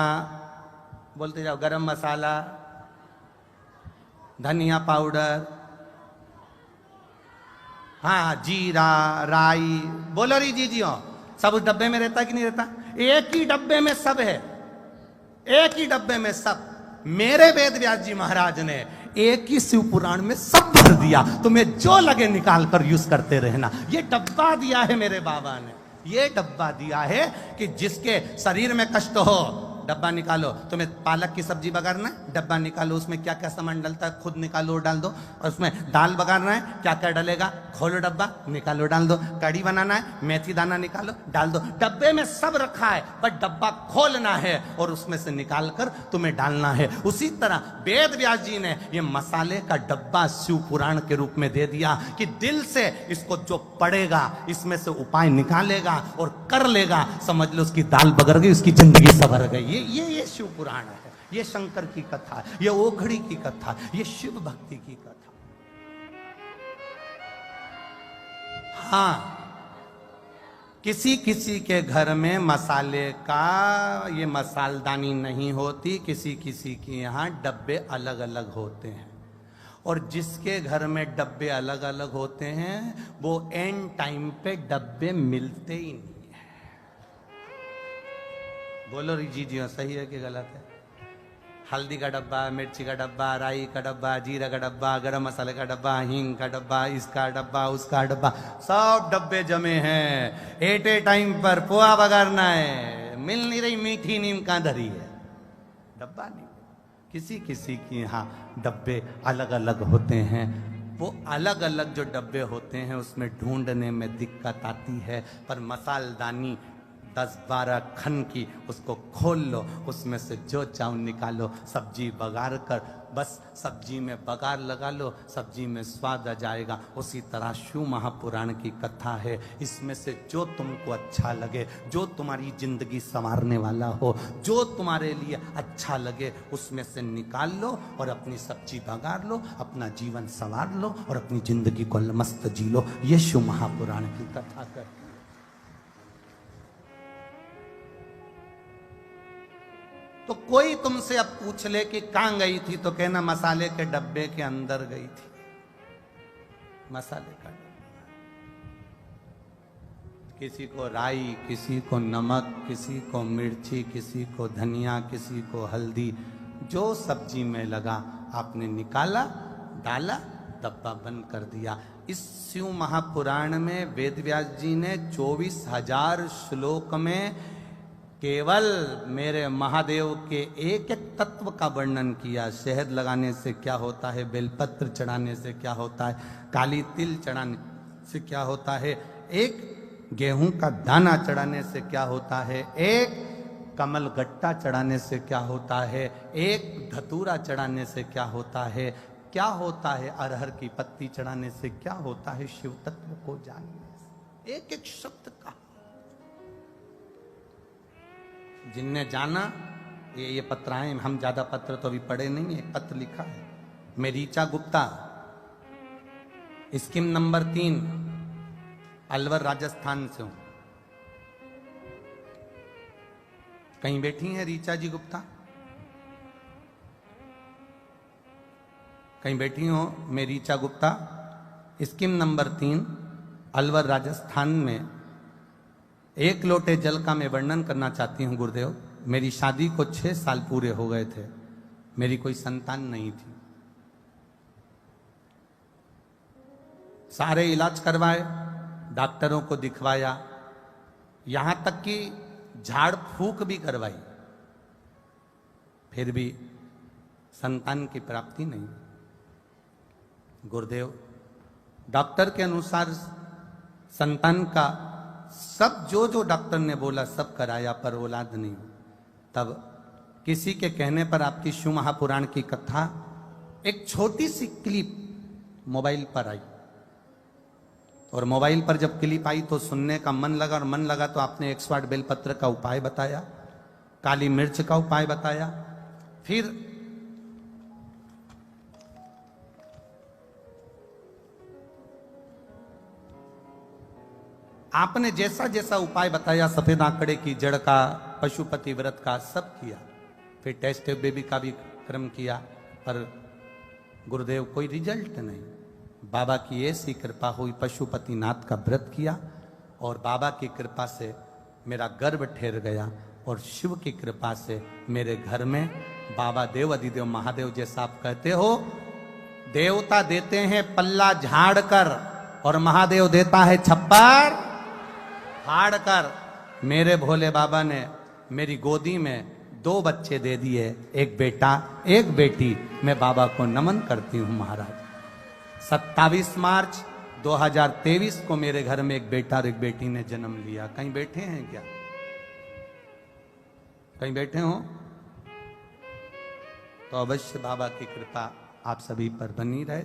बोलते जाओ, गरम मसाला, धनिया पाउडर, हाँ, जीरा, राई, बोलो री जीजियों, सब उस डब्बे में रहता है कि नहीं रहता? एक ही डब्बे में सब है, एक ही डब्बे में सब। मेरे वेद व्यास जी महाराज ने एक ही शिव पुराण में सब भर दिया, तुम्हें जो लगे निकाल कर यूज करते रहना। ये डब्बा दिया है मेरे बाबा ने, ये डब्बा दिया है कि जिसके शरीर में कष्ट हो, डब्बा निकालो। तुम्हें पालक की सब्जी बघारना है, डब्बा निकालो, उसमें क्या क्या सामान डलता है खुद निकालो, डाल दो। और उसमें दाल बघारना है, क्या क्या डलेगा, खोलो डब्बा, निकालो, डाल दो। कड़ी बनाना है, मेथी दाना निकालो, डाल दो। डब्बे में सब रखा है, बस डब्बा खोलना है और उसमें से निकाल कर तुम्हें डालना है। उसी तरह वेद व्यास जी ने ये मसाले का डब्बा शिव पुराण के रूप में दे दिया कि दिल से इसको जो पढ़ेगा, इसमें से उपाय निकालेगा और कर लेगा, समझ लो उसकी दाल बगर गई, उसकी जिंदगी सवर गई। ये शिव पुराण है, ये शंकर की कथा है, ये ओघड़ी की कथा, ये शिव भक्ति की कथा। हाँ, किसी किसी के घर में मसाले का ये मसालदानी नहीं होती, किसी किसी के यहाँ डब्बे अलग अलग होते हैं, और जिसके घर में डब्बे अलग अलग होते हैं वो एंड टाइम पे डब्बे मिलते ही नहीं। बोलो जी सही है कि गलत है? हल्दी का डब्बा, मिर्ची का डब्बा, राई का डब्बा, जीरा का डब्बा, गरम मसाले का डब्बा, हींग का डब्बा, इसका डब्बा, उसका डब्बा, सब डब्बे जमे हैं। एट ए टाइम पर पोहा बगारना है, मिल नहीं रही मीठी नीम का धरी है, डब्बा नहीं। किसी किसी की यहाँ डब्बे अलग अलग होते हैं। वो अलग अलग जो डब्बे होते हैं उसमें ढूंढने में दिक्कत आती है, पर मसालदानी 10-12 खन की, उसको खोल लो, उसमें से जो चाहो निकालो, सब्जी बघार कर बस सब्जी में बघार लगा लो, सब्जी में स्वाद आ जाएगा। उसी तरह शिव महापुराण की कथा है, इसमें से जो तुमको अच्छा लगे, जो तुम्हारी जिंदगी संवारने वाला हो, जो तुम्हारे लिए अच्छा लगे, उसमें से निकाल लो और अपनी सब्जी बघार लो, अपना जीवन संवार लो और अपनी जिंदगी को मस्त जी लो। ये शिव महापुराण की कथा कर। तो कोई तुमसे अब पूछ ले कि कहां गई थी, तो कहना मसाले के डब्बे के अंदर गई थी। मसाले का डब्बा, किसी को राई, किसी को नमक, किसी को मिर्ची, किसी को धनिया, किसी को हल्दी, जो सब्जी में लगा आपने निकाला, डाला, डब्बा बंद कर दिया। इस शिव महापुराण में वेद व्यास जी ने 24,000 श्लोक में केवल मेरे महादेव के एक एक तत्व का वर्णन किया। शहद लगाने से क्या होता है, बेलपत्र चढ़ाने से क्या होता है, काली तिल चढ़ाने से क्या होता है, एक गेहूं का दाना चढ़ाने से क्या होता है, एक कमल गट्टा चढ़ाने से क्या होता है, एक धतूरा चढ़ाने से क्या होता है, क्या होता है अरहर की पत्ती चढ़ाने से क्या होता है, शिव तत्व को जानने से। एक एक शब्द का जिनने जाना, ये पत्र आए, हम ज्यादा पत्र तो अभी पढ़े नहीं, एक पत्र लिखा है। मैं रीचा गुप्ता, स्कीम नंबर 3, अलवर राजस्थान से हूं। कहीं बैठी हैं रीचा जी गुप्ता? कहीं बैठी हो? मैं रीचा गुप्ता, स्कीम नंबर 3, अलवर राजस्थान में एक लोटे जल का मैं वर्णन करना चाहती हूं गुरुदेव। मेरी शादी को 6 साल पूरे हो गए थे, मेरी कोई संतान नहीं थी। सारे इलाज करवाए, डॉक्टरों को दिखवाया, यहां तक कि झाड़ फूक भी करवाई, फिर भी संतान की प्राप्ति नहीं। गुरुदेव, डॉक्टर के अनुसार संतान का सब जो डॉक्टर ने बोला सब कराया, पर औलाद नहीं। तब किसी के कहने पर आपकी शिव महापुराण की कथा एक छोटी सी क्लिप मोबाइल पर आई, और मोबाइल पर जब क्लिप आई तो सुनने का मन लगा, और मन लगा तो आपने 108 बेलपत्र का उपाय बताया, काली मिर्च का उपाय बताया। फिर आपने जैसा जैसा उपाय बताया, सफेद आंकड़े की जड़ का, पशुपति व्रत का, सब किया। फिर टेस्ट बेबी का भी क्रम किया, पर गुरुदेव कोई रिजल्ट नहीं। बाबा की ऐसी कृपा हुई, पशुपतिनाथ का व्रत किया और बाबा की कृपा से मेरा गर्भ ठहर गया, और शिव की कृपा से मेरे घर में बाबा देव अधिदेव महादेव, जैसा आप कहते हो, देवता देते हैं पल्ला झाड़ कर और महादेव देता है छप्पर फाड़ कर। मेरे भोले बाबा ने मेरी गोदी में 2 बच्चे दे दिए, एक बेटा एक बेटी। मैं बाबा को नमन करती हूं महाराज। 27 मार्च 2023 को मेरे घर में एक बेटा और एक बेटी ने जन्म लिया। कहीं बैठे हैं क्या? कहीं बैठे हो तो अवश्य बाबा की कृपा आप सभी पर बनी रहे।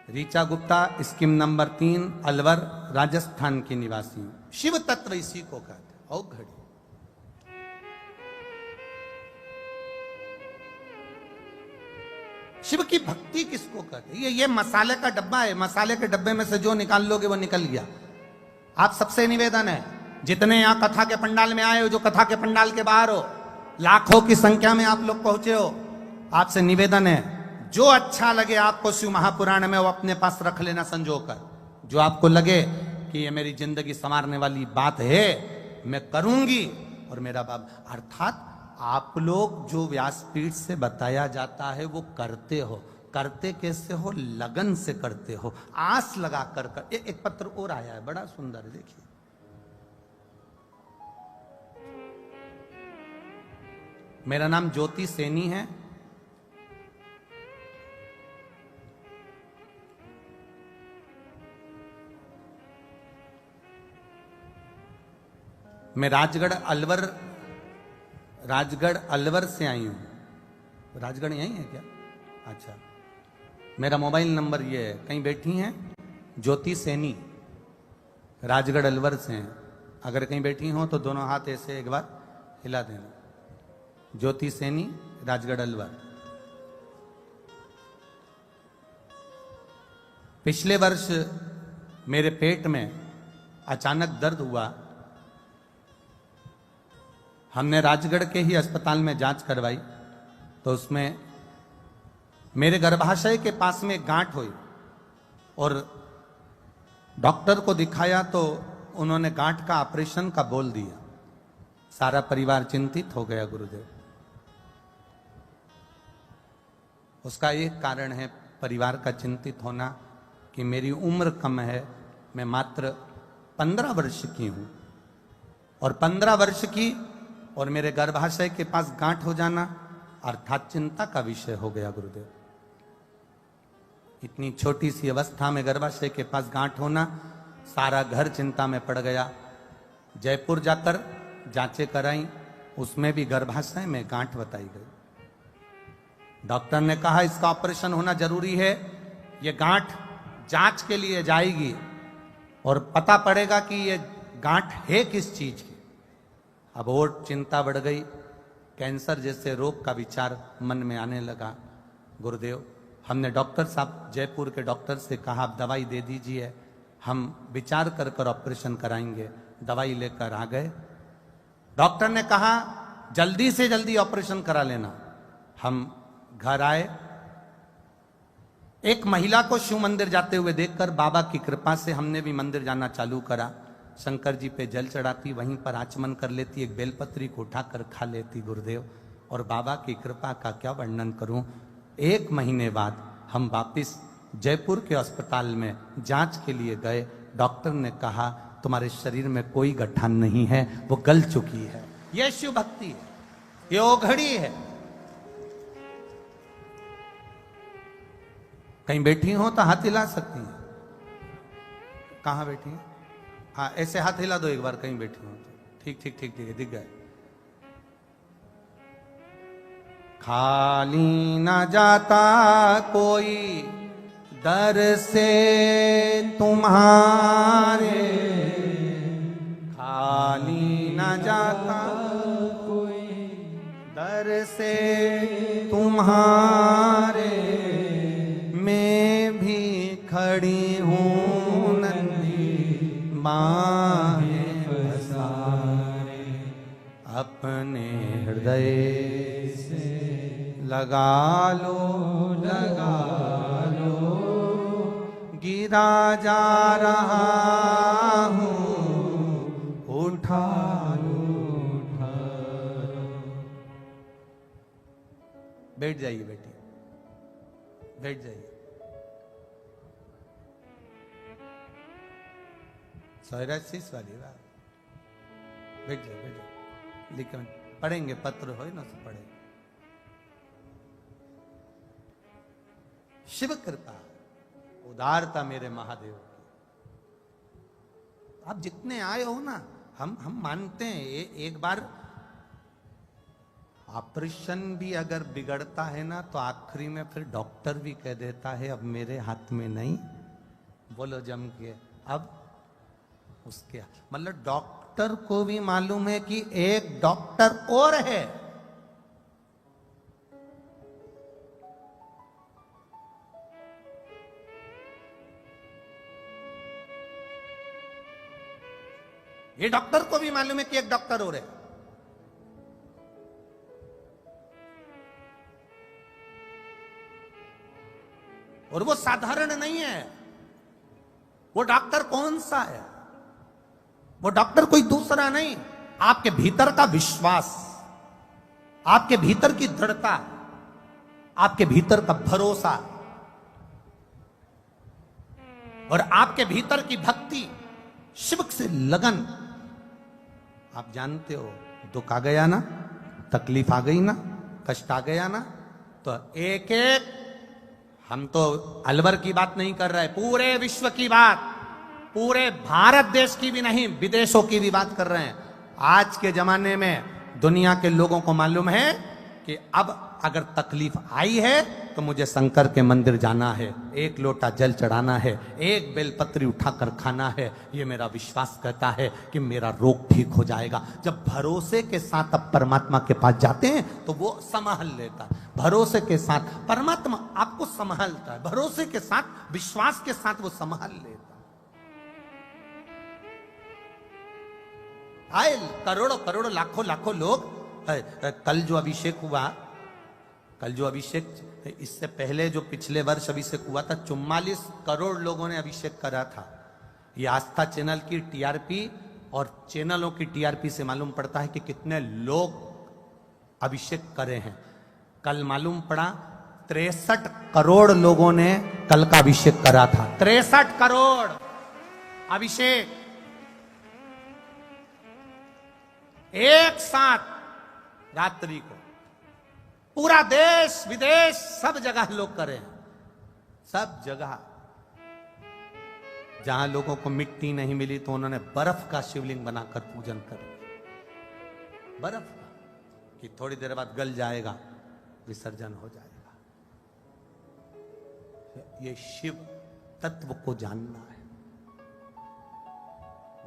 रीचा गुप्ता, स्कीम नंबर 3, अलवर, राजस्थान की निवासी हूं। शिव तत्व इसी को कहते। और घड़ी शिव की भक्ति किसको कहते? ये मसाले का डब्बा है, मसाले के डब्बे में से जो निकाल लोगे वो निकल गया। आप सबसे निवेदन है, जितने यहां कथा के पंडाल में आए हो, जो कथा के पंडाल के बाहर हो, लाखों की संख्या में आप लोग पहुंचे हो, आपसे निवेदन है, जो अच्छा लगे आपको शिव महापुराण में वो अपने पास रख लेना संजो कर। जो आपको लगे कि ये मेरी जिंदगी संवारने वाली बात है, मैं करूंगी, और मेरा बाबा, अर्थात आप लोग जो व्यासपीठ से बताया जाता है वो करते हो। करते कैसे हो? लगन से करते हो, आस लगा कर। एक पत्र और आया है, बड़ा सुंदर, देखिए। मेरा नाम ज्योति सैनी है। मैं राजगढ़ अलवर से आई हूं। राजगढ़ यही है क्या? अच्छा, मेरा मोबाइल नंबर ये है। कहीं बैठी हैं? ज्योति सैनी, राजगढ़ अलवर से हैं। अगर कहीं बैठी हो तो दोनों हाथ ऐसे एक बार हिला देना। ज्योति सैनी, राजगढ़ अलवर। पिछले वर्ष मेरे पेट में अचानक दर्द हुआ। हमने राजगढ़ के ही अस्पताल में जांच करवाई तो उसमें मेरे गर्भाशय के पास में गांठ हुई, और डॉक्टर को दिखाया तो उन्होंने गांठ का ऑपरेशन का बोल दिया। सारा परिवार चिंतित हो गया गुरुदेव। उसका एक कारण है परिवार का चिंतित होना कि मेरी उम्र कम है, मैं मात्र 15 वर्ष की हूं, और 15 वर्ष की और मेरे गर्भाशय के पास गांठ हो जाना अर्थात चिंता का विषय हो गया गुरुदेव। इतनी छोटी सी अवस्था में गर्भाशय के पास गांठ होना, सारा घर चिंता में पड़ गया। जयपुर जाकर जांचें कराई, उसमें भी गर्भाशय में गांठ बताई गई। डॉक्टर ने कहा इसका ऑपरेशन होना जरूरी है, ये गांठ जांच के लिए जाएगी और पता पड़ेगा कि ये गांठ है किस चीज की। अब और चिंता बढ़ गई, कैंसर जैसे रोग का विचार मन में आने लगा। गुरुदेव, हमने डॉक्टर साहब जयपुर के डॉक्टर से कहा आप दवाई दे दीजिए, हम विचार कर कर ऑपरेशन कराएंगे। दवाई लेकर आ गए। डॉक्टर ने कहा जल्दी से जल्दी ऑपरेशन करा लेना। हम घर आए, एक महिला को शिव मंदिर जाते हुए देखकर बाबा की कृपा से हमने भी मंदिर जाना चालू करा। शंकर जी पे जल चढ़ाती, वहीं पर आचमन कर लेती, एक बेलपत्री को उठाकर खा लेती गुरुदेव। और बाबा की कृपा का क्या वर्णन करूं। 1 महीने बाद हम वापिस जयपुर के अस्पताल में जांच के लिए गए। डॉक्टर ने कहा तुम्हारे शरीर में कोई गठान नहीं है, वो गल चुकी है। यह शिव भक्ति है, ये ओघड़ी है। कहीं बैठी हो तो हाथ हिला सकती हैं। कहाँ बैठी हैं? हाँ, ऐसे हाथ हिला दो एक बार, कहीं बैठी हो तो। ठीक ठीक ठीक ठीक है, दिख गए। खाली ना जाता कोई दर से तुम्हारे, खाली ना जाता कोई दर से तुम्हारे, मैं भी खड़ी हूँ नंदी बाहें पसारे, अपने हृदय से लगा लो गिरा जा रहा हूँ, उठा लो। बैठ जाइए बेटी, बैठ जाइए। सौराशीस वाली बात, बैठ जाओ बैठ जाओ। लिखन पढ़ेंगे, पत्र हो ना सब पढ़ेंगे। शिव कृपा उदारता मेरे महादेव की। आप जितने आए हो ना, हम मानते हैं एक बार ऑपरेशन भी अगर बिगड़ता है ना, तो आखिरी में फिर डॉक्टर भी कह देता है अब मेरे हाथ में नहीं, बोलो जम के, अब उसके मतलब डॉक्टर को भी मालूम है कि एक डॉक्टर और है। ये डॉक्टर को भी मालूम है कि एक डॉक्टर और है। और वो साधारण नहीं है। वो डॉक्टर कौन सा है? वो डॉक्टर कोई दूसरा नहीं, आपके भीतर का विश्वास, आपके भीतर की दृढ़ता, आपके भीतर का भरोसा और आपके भीतर की भक्ति, शिव से लगन। आप जानते हो, दुख आ गया ना, तकलीफ आ गई ना, कष्ट आ गया ना, तो एक एक, हम तो अलवर की बात नहीं कर रहे, पूरे विश्व की बात, पूरे भारत देश की भी नहीं, विदेशों की भी बात कर रहे हैं। आज के जमाने में दुनिया के लोगों को मालूम है कि अब अगर तकलीफ आई है तो मुझे शंकर के मंदिर जाना है, एक लोटा जल चढ़ाना है, एक बेलपत्री उठाकर खाना है। ये मेरा विश्वास कहता है कि मेरा रोग ठीक हो जाएगा। जब भरोसे के साथ आप परमात्मा के पास जाते हैं तो वो संभाल लेता है। भरोसे के साथ परमात्मा आपको संभालता है, भरोसे के साथ, विश्वास के साथ वो संभाल लेता है। आए करोड़ों करोड़ों लाखों लाखों लोग। कल जो अभिषेक हुआ, कल जो अभिषेक, इससे पहले जो पिछले वर्ष अभिषेक हुआ था, 44 करोड़ लोगों ने अभिषेक करा था। ये आस्था चैनल की टीआरपी और चैनलों की टीआरपी से मालूम पड़ता है कि कितने लोग अभिषेक करे हैं। कल मालूम पड़ा 63 करोड़ लोगों ने कल का अभिषेक करा था। 63 करोड़ अभिषेक एक साथ रात्रि को, पूरा देश विदेश सब जगह लोग करे हैं। सब जगह जहां लोगों को मिट्टी नहीं मिली तो उन्होंने बर्फ का शिवलिंग बनाकर पूजन कर, बर्फ का, कि थोड़ी देर बाद गल जाएगा, विसर्जन हो जाएगा। ये शिव तत्व को जानना है।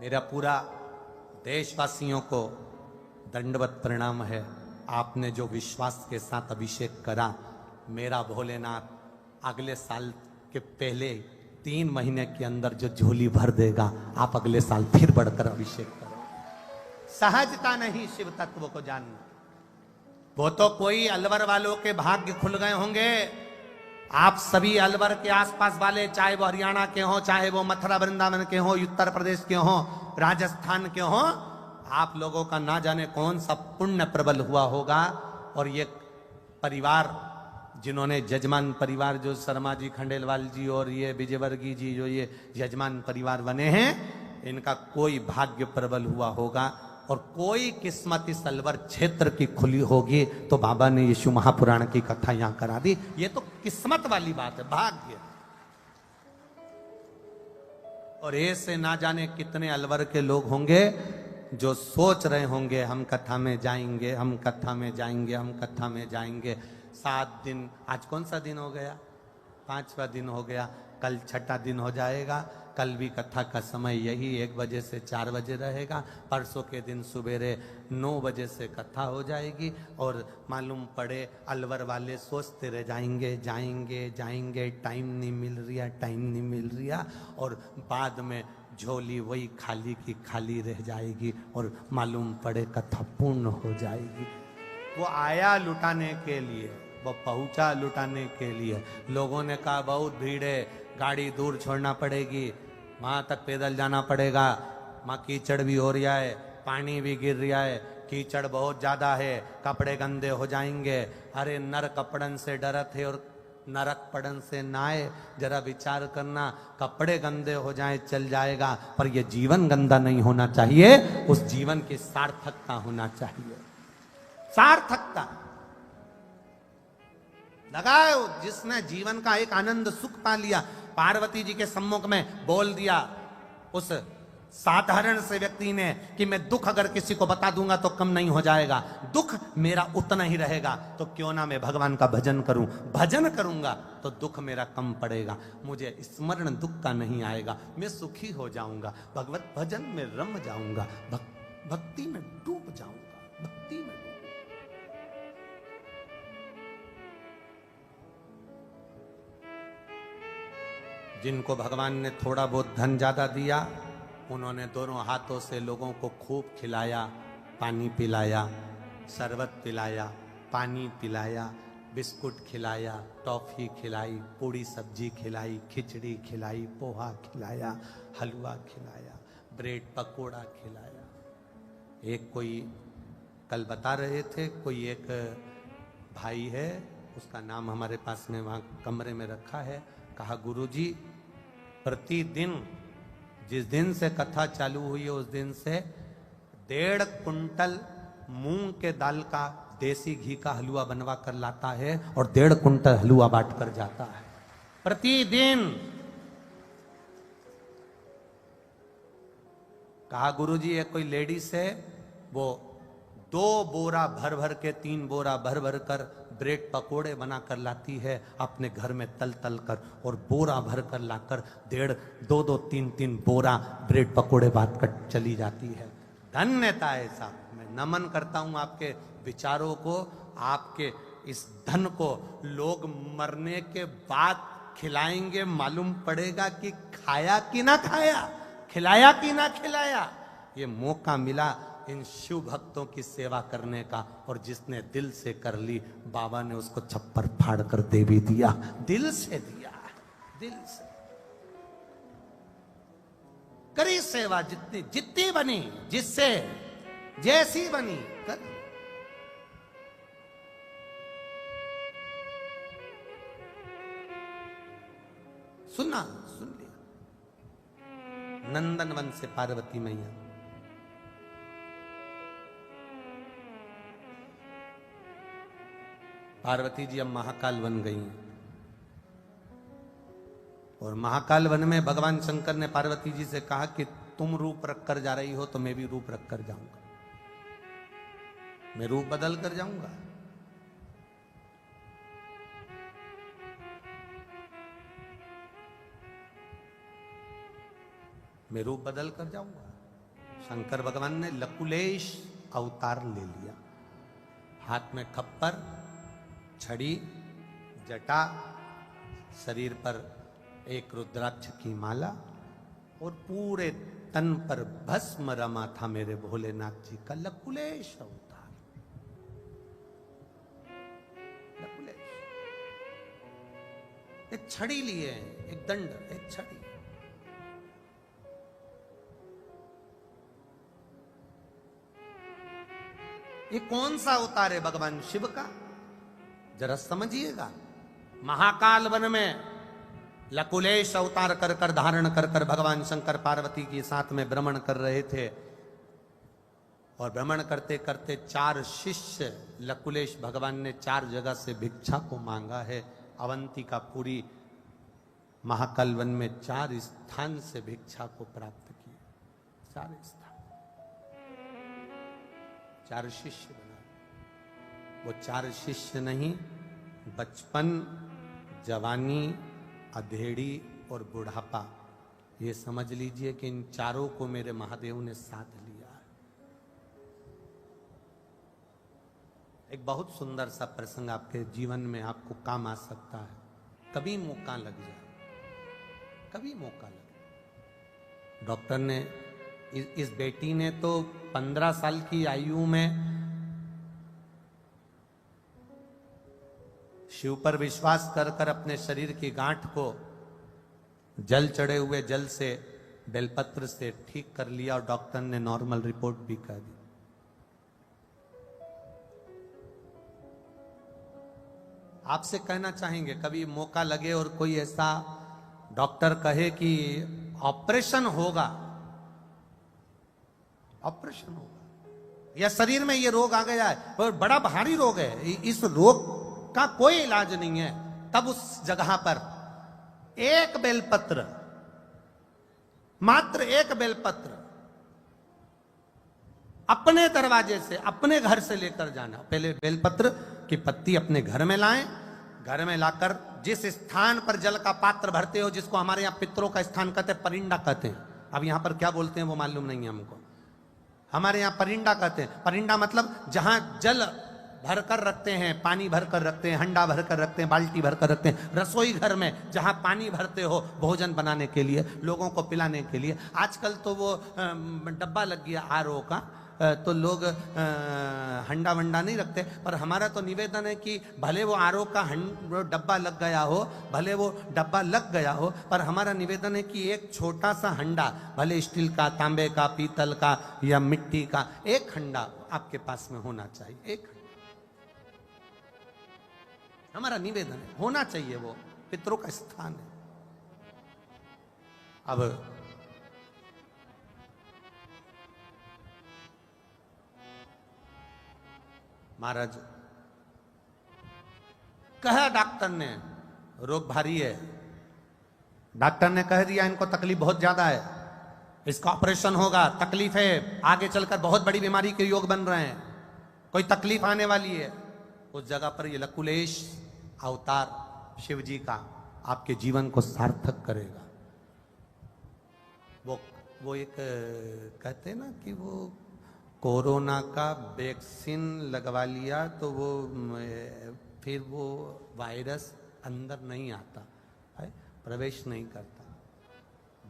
मेरा पूरा देशवासियों को दंडवत प्रणाम है। आपने जो विश्वास के साथ अभिषेक करा, मेरा भोलेनाथ अगले साल के पहले 3 महीने के अंदर जो झोली भर देगा, आप अगले साल फिर बढ़कर अभिषेक करो। सहजता नहीं शिव तत्व को जानना। वो तो कोई अलवर वालों के भाग्य खुल गए होंगे, आप सभी अलवर के आसपास वाले, चाहे वो हरियाणा के हो, चाहे वो मथुरा वृंदावन के हो, उत्तर प्रदेश के हो, राजस्थान के हो, आप लोगों का ना जाने कौन सा पुण्य प्रबल हुआ होगा। और ये परिवार जिन्होंने जजमान परिवार, जो शर्मा जी, खंडेलवाल जी और ये विजयवर्गीय जी, जो ये जजमान परिवार बने हैं, इनका कोई भाग्य प्रबल हुआ होगा और कोई किस्मत इस अलवर क्षेत्र की खुली होगी तो बाबा ने यीशु महापुराण की कथा यहां करा दी। ये तो किस्मत वाली बात है, भाग्य। और ऐसे ना जाने कितने अलवर के लोग होंगे जो सोच रहे होंगे हम कथा में जाएंगे, हम कथा में जाएंगे, हम कथा में जाएंगे। 7 दिन, आज कौन सा दिन हो गया? 5वां दिन हो गया, कल 6ठा दिन हो जाएगा। कल भी कथा का समय यही 1 बजे से 4 बजे रहेगा। परसों के दिन सुबेरे 9 बजे से कथा हो जाएगी। और मालूम पड़े अलवर वाले सोचते रह जाएंगे, जाएंगे जाएंगे, टाइम नहीं मिल रहा, टाइम नहीं मिल रहा। और बाद में झोली वही खाली की खाली रह जाएगी और मालूम पड़े कथा पूर्ण हो जाएगी। वो आया लुटाने के लिए, वो पहुंचा लुटाने के लिए। लोगों ने कहा बहुत भीड़ है, गाड़ी दूर छोड़ना पड़ेगी, वहां तक पैदल जाना पड़ेगा, वहां कीचड़ भी हो रहा है, पानी भी गिर रहा है, कीचड़ बहुत ज्यादा है, कपड़े गंदे हो जाएंगे। अरे नर कपड़न से डरत है और नरक पड़न से नाए। जरा विचार करना, कपड़े गंदे हो जाए चल जाएगा, पर यह जीवन गंदा नहीं होना चाहिए। उस जीवन की सार्थकता होना चाहिए, सार्थकता लगाओ। जिसने जीवन का एक आनंद सुख पा लिया, पार्वती जी के सम्मुख में बोल दिया उस साधारण से व्यक्ति ने कि मैं दुख अगर किसी को बता दूंगा तो कम नहीं हो जाएगा, दुख मेरा उतना ही रहेगा, तो क्यों ना मैं भगवान का भजन करूं, भजन करूंगा तो दुख मेरा कम पड़ेगा, मुझे स्मरण दुख का नहीं आएगा, मैं सुखी हो जाऊंगा, भगवत भजन में रम जाऊंगा, भक्ति में डूब जाऊंगा, भक्ति में। जिनको भगवान ने थोड़ा बहुत धन ज्यादा दिया, उन्होंने दोनों हाथों से लोगों को खूब खिलाया, पानी पिलाया, शरबत पिलाया, पानी पिलाया, बिस्कुट खिलाया, टॉफी खिलाई, पूड़ी सब्जी खिलाई, खिचड़ी खिलाई, पोहा खिलाया, हलवा खिलाया, ब्रेड पकोड़ा खिलाया। एक कोई कल बता रहे थे, कोई एक भाई है, उसका नाम हमारे पास में वहाँ कमरे में रखा है। कहा गुरुजी, प्रतिदिन जिस दिन से कथा चालू हुई है उस दिन से 1.5 कुंटल मूंग के दाल का देसी घी का हलवा बनवा कर लाता है और 1.5 कुंटल हलवा बांट कर जाता है प्रतिदिन। कहा गुरुजी, एक कोई लेडीज है, वो 2 बोरा भर भर के, 3 बोरा भर भर कर ब्रेड पकोड़े बना कर लाती है अपने घर में तल तल कर, और बोरा भर कर लाकर 1.5, 2, 3 बोरा ब्रेड पकोड़े बांट कर चली जाती है। धन्यता है साहब, मैं नमन करता हूं आपके विचारों को, आपके इस धन को। लोग मरने के बाद खिलाएंगे, मालूम पड़ेगा कि खाया कि ना खाया, खिलाया कि ना खिलाया। ये मौका मिला इन शिव भक्तों की सेवा करने का, और जिसने दिल से कर ली, बाबा ने उसको छप्पर फाड़ कर दे भी दिया, दिल से दिया, दिल से करी सेवा, जितनी बनी, जिससे जैसी बनी कर। सुना, सुन लिया। नंदनवन से पार्वती मैया, पार्वती जी अब महाकाल वन गई हैं, और महाकाल वन में भगवान शंकर ने पार्वती जी से कहा कि तुम रूप रख कर जा रही हो तो मैं भी रूप रख कर जाऊंगा, मैं रूप बदल कर जाऊंगा। मैं रूप बदल कर जाऊंगा। शंकर भगवान ने लकुलेश अवतार ले लिया, हाथ में खप्पर, छड़ी, जटा, शरीर पर एक रुद्राक्ष की माला, और पूरे तन पर भस्म रमा था मेरे भोलेनाथ जी का। लकुलेश अवतार, लकुलेश। एक छड़ी लिए हैं, एक दंड, एक छड़ी। ये कौन सा अवतार है भगवान शिव का? जरा समझिएगा। महाकाल वन में लकुलेश अवतार कर कर धारण कर कर भगवान शंकर पार्वती के साथ में भ्रमण कर रहे थे, और भ्रमण करते करते 4 शिष्य लकुलेश भगवान ने 4 जगह से भिक्षा को मांगा है। अवंतिका पूरी महाकाल वन में 4 स्थान से भिक्षा को प्राप्त किए। 4 स्थान, 4 शिष्य बना। वो 4 शिष्य नहीं, बचपन, जवानी, अधेड़ी और बुढ़ापा, ये समझ लीजिए कि इन चारों को मेरे महादेव ने साथ लिया है। एक बहुत सुंदर सा प्रसंग आपके जीवन में आपको काम आ सकता है। कभी मौका लग जाए, कभी मौका लगे। डॉक्टर ने इस बेटी ने तो 15 साल की आयु में शिव पर विश्वास कर कर अपने शरीर की गांठ को जल चढ़े हुए जल से, बेलपत्र से ठीक कर लिया, और डॉक्टर ने नॉर्मल रिपोर्ट भी कर दी। आपसे कहना चाहेंगे, कभी मौका लगे और कोई ऐसा डॉक्टर कहे कि ऑपरेशन होगा, ऑपरेशन होगा, या शरीर में ये रोग आ गया है और बड़ा भारी रोग है, इस रोग का कोई इलाज नहीं है, तब उस जगह पर एक बेलपत्र, मात्र एक बेलपत्र अपने दरवाजे से, अपने घर से लेकर जाना। पहले बेलपत्र की पत्ती अपने घर में लाएं, घर में लाकर जिस स्थान पर जल का पात्र भरते हो, जिसको हमारे यहां पितरों का स्थान कहते हैं, परिंडा कहते हैं, अब यहां पर क्या बोलते हैं वो मालूम नहीं है हमको, हमारे यहां परिंडा कहते हैं। परिंडा मतलब जहां जल भरकर रखते हैं, पानी भरकर रखते हैं, हंडा भरकर रखते हैं, बाल्टी भरकर रखते हैं। रसोई घर में जहां पानी भरते हो भोजन बनाने के लिए, लोगों को पिलाने के लिए। आजकल तो वो डब्बा लग गया आरओ का, तो लोग हंडा वंडा नहीं रखते, पर हमारा तो निवेदन है कि भले वो आरओ का डब्बा लग गया हो, भले वो डब्बा लग गया हो, पर हमारा निवेदन है कि एक छोटा सा हंडा, भले स्टील का, तांबे का, पीतल का या मिट्टी का, एक हंडा आपके पास में होना चाहिए। एक हमारा निवेदन है, होना चाहिए, वो पितरों का स्थान है। अब महाराज कहा डॉक्टर ने रोग भारी है, डॉक्टर ने कह दिया इनको तकलीफ बहुत ज्यादा है, इसका ऑपरेशन होगा, तकलीफ है, आगे चलकर बहुत बड़ी बीमारी के योग बन रहे हैं, कोई तकलीफ आने वाली है। उस जगह पर ये लकुलेश अवतार शिव जी का आपके जीवन को सार्थक करेगा। वो एक कहते हैं ना कि वो कोरोना का वैक्सीन लगवा लिया तो वो फिर वो वायरस अंदर नहीं आता है, प्रवेश नहीं करता।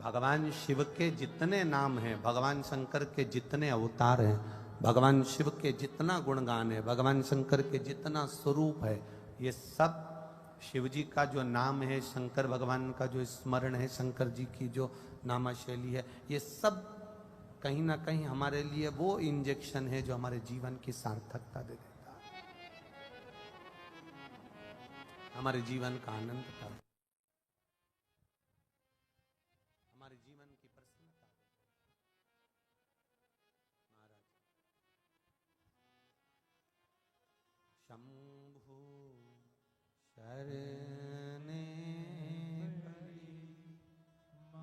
भगवान शिव के जितने नाम हैं, भगवान शंकर के जितने अवतार हैं, भगवान शिव के जितना गुणगान है, भगवान शंकर के जितना स्वरूप है, ये सब शिव जी का जो नाम है, शंकर भगवान का जो स्मरण है, शंकर जी की जो नामा शैली है, ये सब कहीं ना कहीं हमारे लिए वो इंजेक्शन है जो हमारे जीवन की सार्थकता दे देता है, हमारे जीवन का आनंद का, हमारे जीवन की प्रसन्नता। महाराज शंभु शरणे पड़ी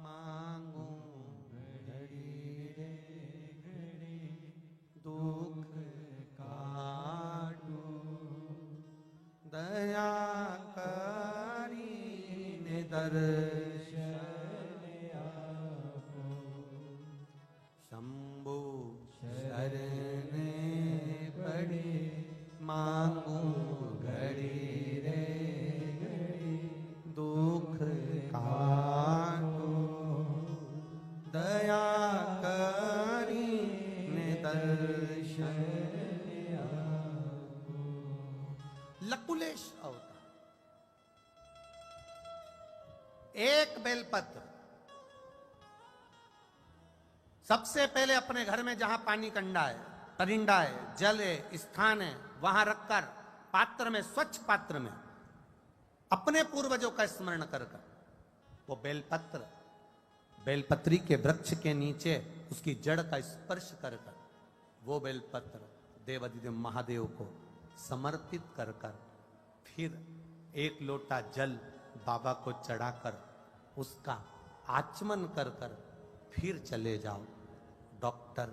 मांगू घड़ी रे घड़ी, दुख काटू दया करी निदर्शन आपो। शंभु शरणे पड़ी मांगू घड़ी रे घड़ी, दुख काटो दया करी निदर्शन आपो। लकुलेश अवतार एक बेलपत्र सबसे पहले अपने घर में जहां पानी कंडा है, परिंदा है, जल है, स्थान है, वहां रखकर पात्र में, स्वच्छ पात्र में अपने पूर्वजों का स्मरण कर वो बेलपत्र, बेलपत्री के वृक्ष के नीचे उसकी जड़ का स्पर्श कर वो बेलपत्र देवाधिदेव महादेव को समर्पित कर फिर एक लोटा जल बाबा को चढ़ाकर उसका आचमन कर फिर चले जाओ। डॉक्टर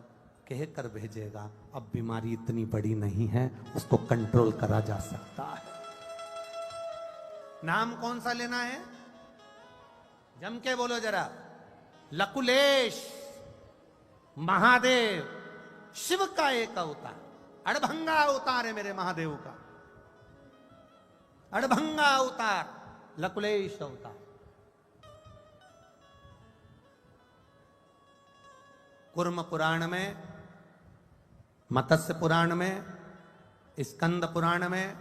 कहकर भेजेगा अब बीमारी इतनी बड़ी नहीं है, उसको कंट्रोल करा जा सकता है। नाम कौन सा लेना है? जम के बोलो जरा। लकुलेश महादेव, शिव का एक अवतार, अड़भंगा अवतार है मेरे महादेव का, अड़भंगा अवतार, लकुलेश अवतार। कुर्म पुराण में, मत्स्य पुराण में, स्कंद पुराण में,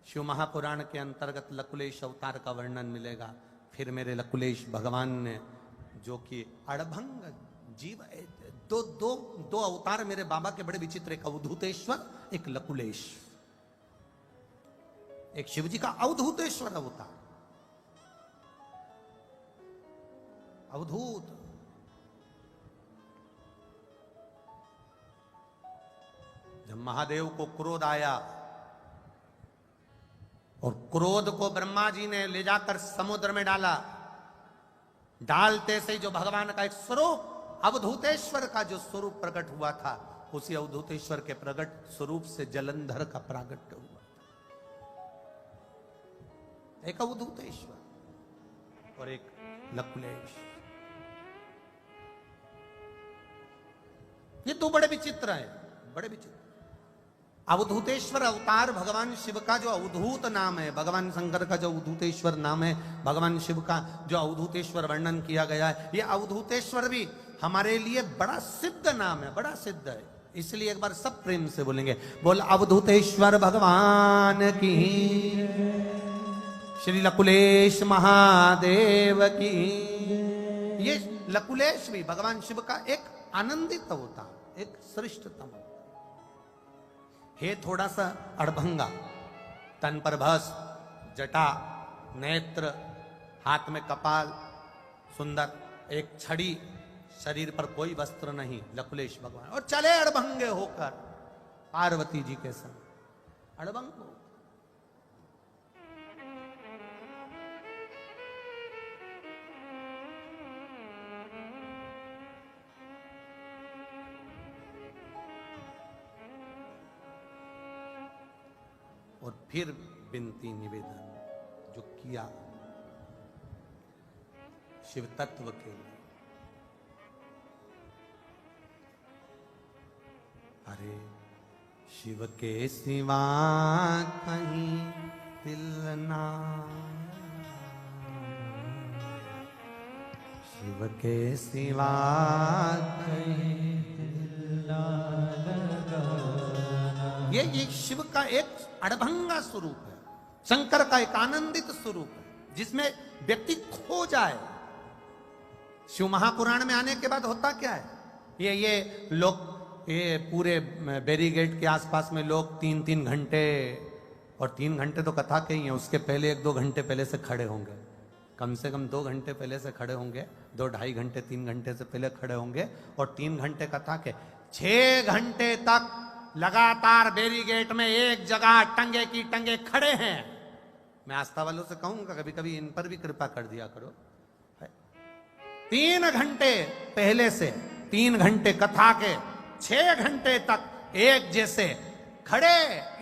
शिव महापुराण के अंतर्गत लकुलेश अवतार का वर्णन मिलेगा। फिर मेरे लकुलेश भगवान ने, जो कि अड़भंग जीव, दो दो दो अवतार मेरे बाबा के बड़े विचित्र, एक अवधूतेश्वर, एक लकुलेश। एक शिवजी का अवधूतेश्वर अवतार, अवधूत। जब महादेव को क्रोध आया और क्रोध को ब्रह्मा जी ने ले जाकर समुद्र में डाला, डालते से जो भगवान का एक स्वरूप, अवधूतेश्वर का जो स्वरूप प्रकट हुआ था, उसी अवधूतेश्वर के प्रकट स्वरूप से जलंधर का प्रागट्य हुआ। एक अवधूतेश्वर और एक लकुलेश, ये दो बड़े विचित्र हैं, बड़े विचित्र। अवधूतेश्वर अवतार भगवान शिव का जो अवधूत नाम है, भगवान शंकर का जो अवधूतेश्वर नाम है, भगवान शिव का जो अवधूतेश्वर वर्णन किया गया है, ये अवधूतेश्वर भी हमारे लिए बड़ा सिद्ध नाम है, बड़ा सिद्ध है। इसलिए एक बार सब प्रेम से बोलेंगे, बोल अवधूतेश्वर भगवान की, श्री लकुलेश महादेव की। ये लकुलेश भी भगवान शिव का एक आनंदित अवतार, एक श्रेष्ठतम। हे थोड़ा सा अड़भंगा, तन पर भस्म, जटा, नेत्र, हाथ में कपाल, सुंदर, एक छड़ी, शरीर पर कोई वस्त्र नहीं, लकुलेश भगवान, और चले अड़भंगे होकर पार्वती जी के संग। अड़भंग हो। और फिर विनती निवेदन जो किया शिव तत्व के लिए, अरे शिव के सिवा कहीं दिल ना, शिव के सिवा कहीं दिल ना लगाना। ये शिव का एक अड़भंगा स्वरूप है, शंकर का एक आनंदित स्वरूप है, जिसमें व्यक्ति खो जाए। शिव महापुराण में आने के बाद होता क्या है, ये लोग, ये पूरे बैरीगेट के आसपास में लोग 3-3 घंटे, और 3 घंटे तो कथा के ही है, उसके पहले 1-2 घंटे पहले से खड़े होंगे, कम से कम 2 घंटे पहले से खड़े होंगे, 2-2.5 घंटे 3 घंटे से पहले खड़े होंगे, और 3 घंटे कथा के 6 घंटे तक लगातार बैरीगेट में एक जगह टंगे की टंगे खड़े हैं। मैं आस्था वालों से कहूंगा कभी कभी इन पर भी कृपा कर दिया करो। 3 घंटे पहले से 3 घंटे कथा के 6 घंटे तक एक जैसे खड़े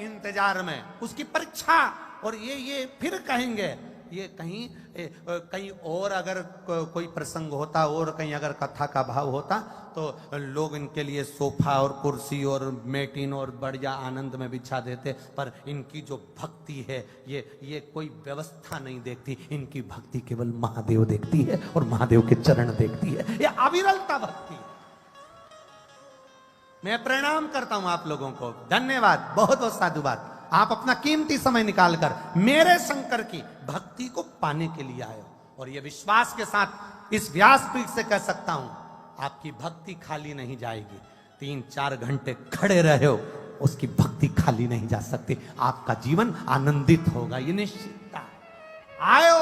इंतजार में, उसकी परीक्षा। और ये फिर कहेंगे, ये कहीं और अगर कोई प्रसंग होता और कहीं अगर कथा का भाव होता तो लोग इनके लिए सोफा और कुर्सी और मेटिन और बढ़िया आनंद में बिछा देते, पर इनकी जो भक्ति है ये कोई व्यवस्था नहीं देखती, इनकी भक्ति केवल महादेव देखती है और महादेव के चरण देखती है, ये अविरलता भक्ति है। मैं प्रणाम करता हूं आप लोगों को, धन्यवाद, बहुत बहुत साधुवाद। आप अपना कीमती समय निकालकर मेरे शंकर की भक्ति को पाने के लिए आए हो। और ये विश्वास के साथ इस व्यासपीठ से कह सकता हूं, आपकी भक्ति खाली नहीं जाएगी। 3-4 घंटे खड़े रहे हो, उसकी भक्ति खाली नहीं जा सकती। आपका जीवन आनंदित होगा, ये निश्चितता है। आयो,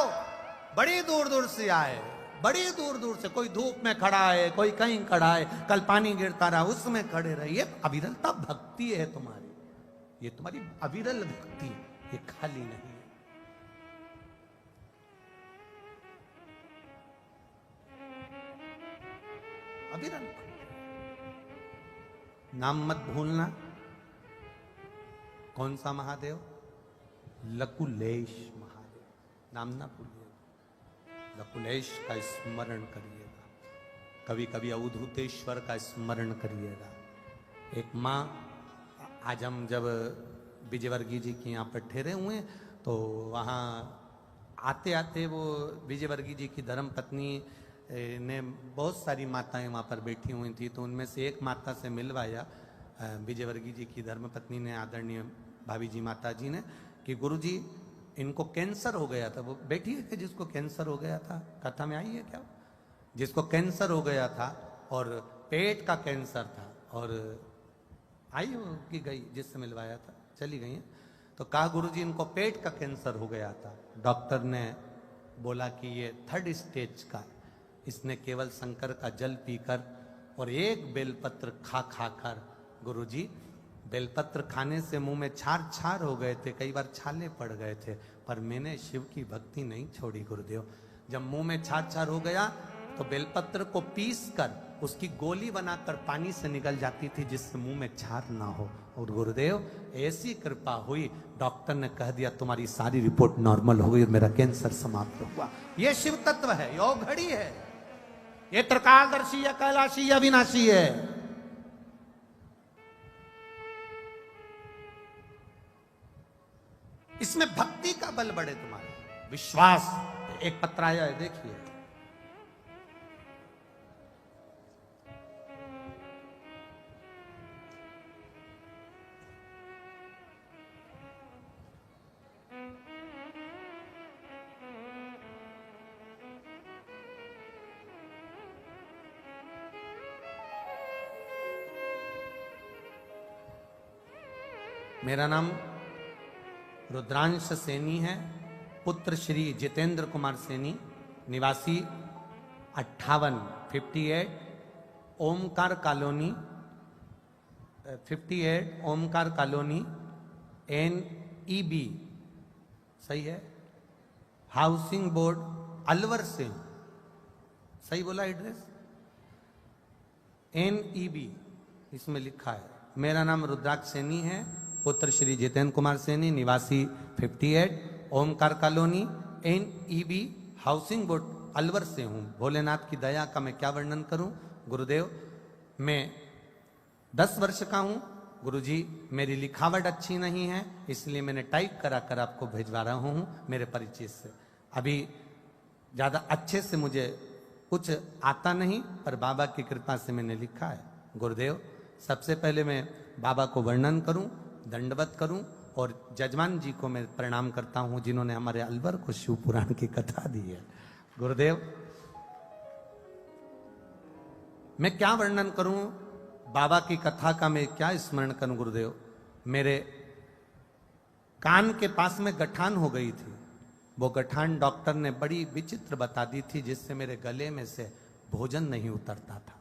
बड़ी दूर दूर से आए, बड़ी दूर दूर से, कोई धूप में खड़ा है, कोई कहीं खड़ा है, कल पानी गिरता रहा उसमें खड़े रहे। ये अविरलता भक्ति है तुम्हारी, ये तुम्हारी अविरल भक्ति, ये खाली नहीं है। अविरल नाम मत भूलना। कौन सा महादेव? लकुलेश महादेव, नाम ना भूलिएगा। लकुलेश का स्मरण करिएगा, कभी कभी अवधूतेश्वर का स्मरण करिएगा। एक माँ, आज हम जब विजयवर्गीय जी के यहाँ पर ठहरे हुए हैं, तो वहाँ आते आते वो विजयवर्गीय जी की धर्म पत्नी ने बहुत सारी माताएं वहाँ पर बैठी हुई थी, तो उनमें से एक माता से मिलवाया विजयवर्गीय जी की धर्म पत्नी ने, आदरणीय भाभी जी माता जी ने, कि गुरुजी इनको कैंसर हो गया था। वो बैठी है कि जिसको कैंसर हो गया था, कथा में आई है क्या? जिसको कैंसर हो गया था और पेट का कैंसर था, और आई हो कि गई, जिससे मिलवाया था चली गई है। तो कहा गुरुजी इनको पेट का कैंसर हो गया था। डॉक्टर ने बोला कि ये 3rd स्टेज का, इसने केवल शंकर का जल पीकर और एक बेलपत्र खा कर, गुरुजी बेलपत्र खाने से मुंह में छार छार हो गए थे, कई बार छाले पड़ गए थे, पर मैंने शिव की भक्ति नहीं छोड़ी गुरुदेव। जब मुंह में छार छार हो गया तो बेलपत्र को पीस कर उसकी गोली बनाकर पानी से निकल जाती थी, जिससे मुंह में छार ना हो। और गुरुदेव ऐसी कृपा हुई, डॉक्टर ने कह दिया तुम्हारी सारी रिपोर्ट नॉर्मल हो गई और मेरा कैंसर समाप्त हुआ। ये शिव तत्व है, यो घड़ी है, ये त्रिकालदर्शी या कैलाशी या अविनाशी है। इसमें भक्ति का बल बढ़े, तुम्हारे विश्वास। एक पत्र आया है, देखिए। मेरा नाम रुद्रांश सैनी है, पुत्र श्री जितेंद्र कुमार सैनी, निवासी 58 Omkar colony, 58 Omkar colony, NEB, सही है, हाउसिंग बोर्ड, अलवर से। सही बोला एड्रेस? NEB इसमें लिखा है। मेरा नाम रुद्राक्ष सैनी है, पुत्र श्री जितेंद्र कुमार सैनी, निवासी 58 Omkar colony, NEB, housing board, Alwar से हूँ। भोलेनाथ की दया का मैं क्या वर्णन करूँ गुरुदेव। मैं 10 वर्ष का हूँ गुरुजी, मेरी लिखावट अच्छी नहीं है, इसलिए मैंने टाइप करा कर आपको भिजवा रहा हूँ मेरे परिचय से। अभी ज़्यादा अच्छे से मुझे कुछ आता नहीं, पर बाबा की कृपा से मैंने लिखा है गुरुदेव। सबसे पहले मैं बाबा को वर्णन करूं, दंडवत करूं, और जजमान जी को मैं प्रणाम करता हूं जिन्होंने हमारे अलवर को शिव पुराण की कथा दी है। गुरुदेव मैं क्या वर्णन करूं बाबा की कथा का, मैं क्या स्मरण करूं गुरुदेव। मेरे कान के पास में गठान हो गई थी, वो गठान डॉक्टर ने बड़ी विचित्र बता दी थी, जिससे मेरे गले में से भोजन नहीं उतरता था,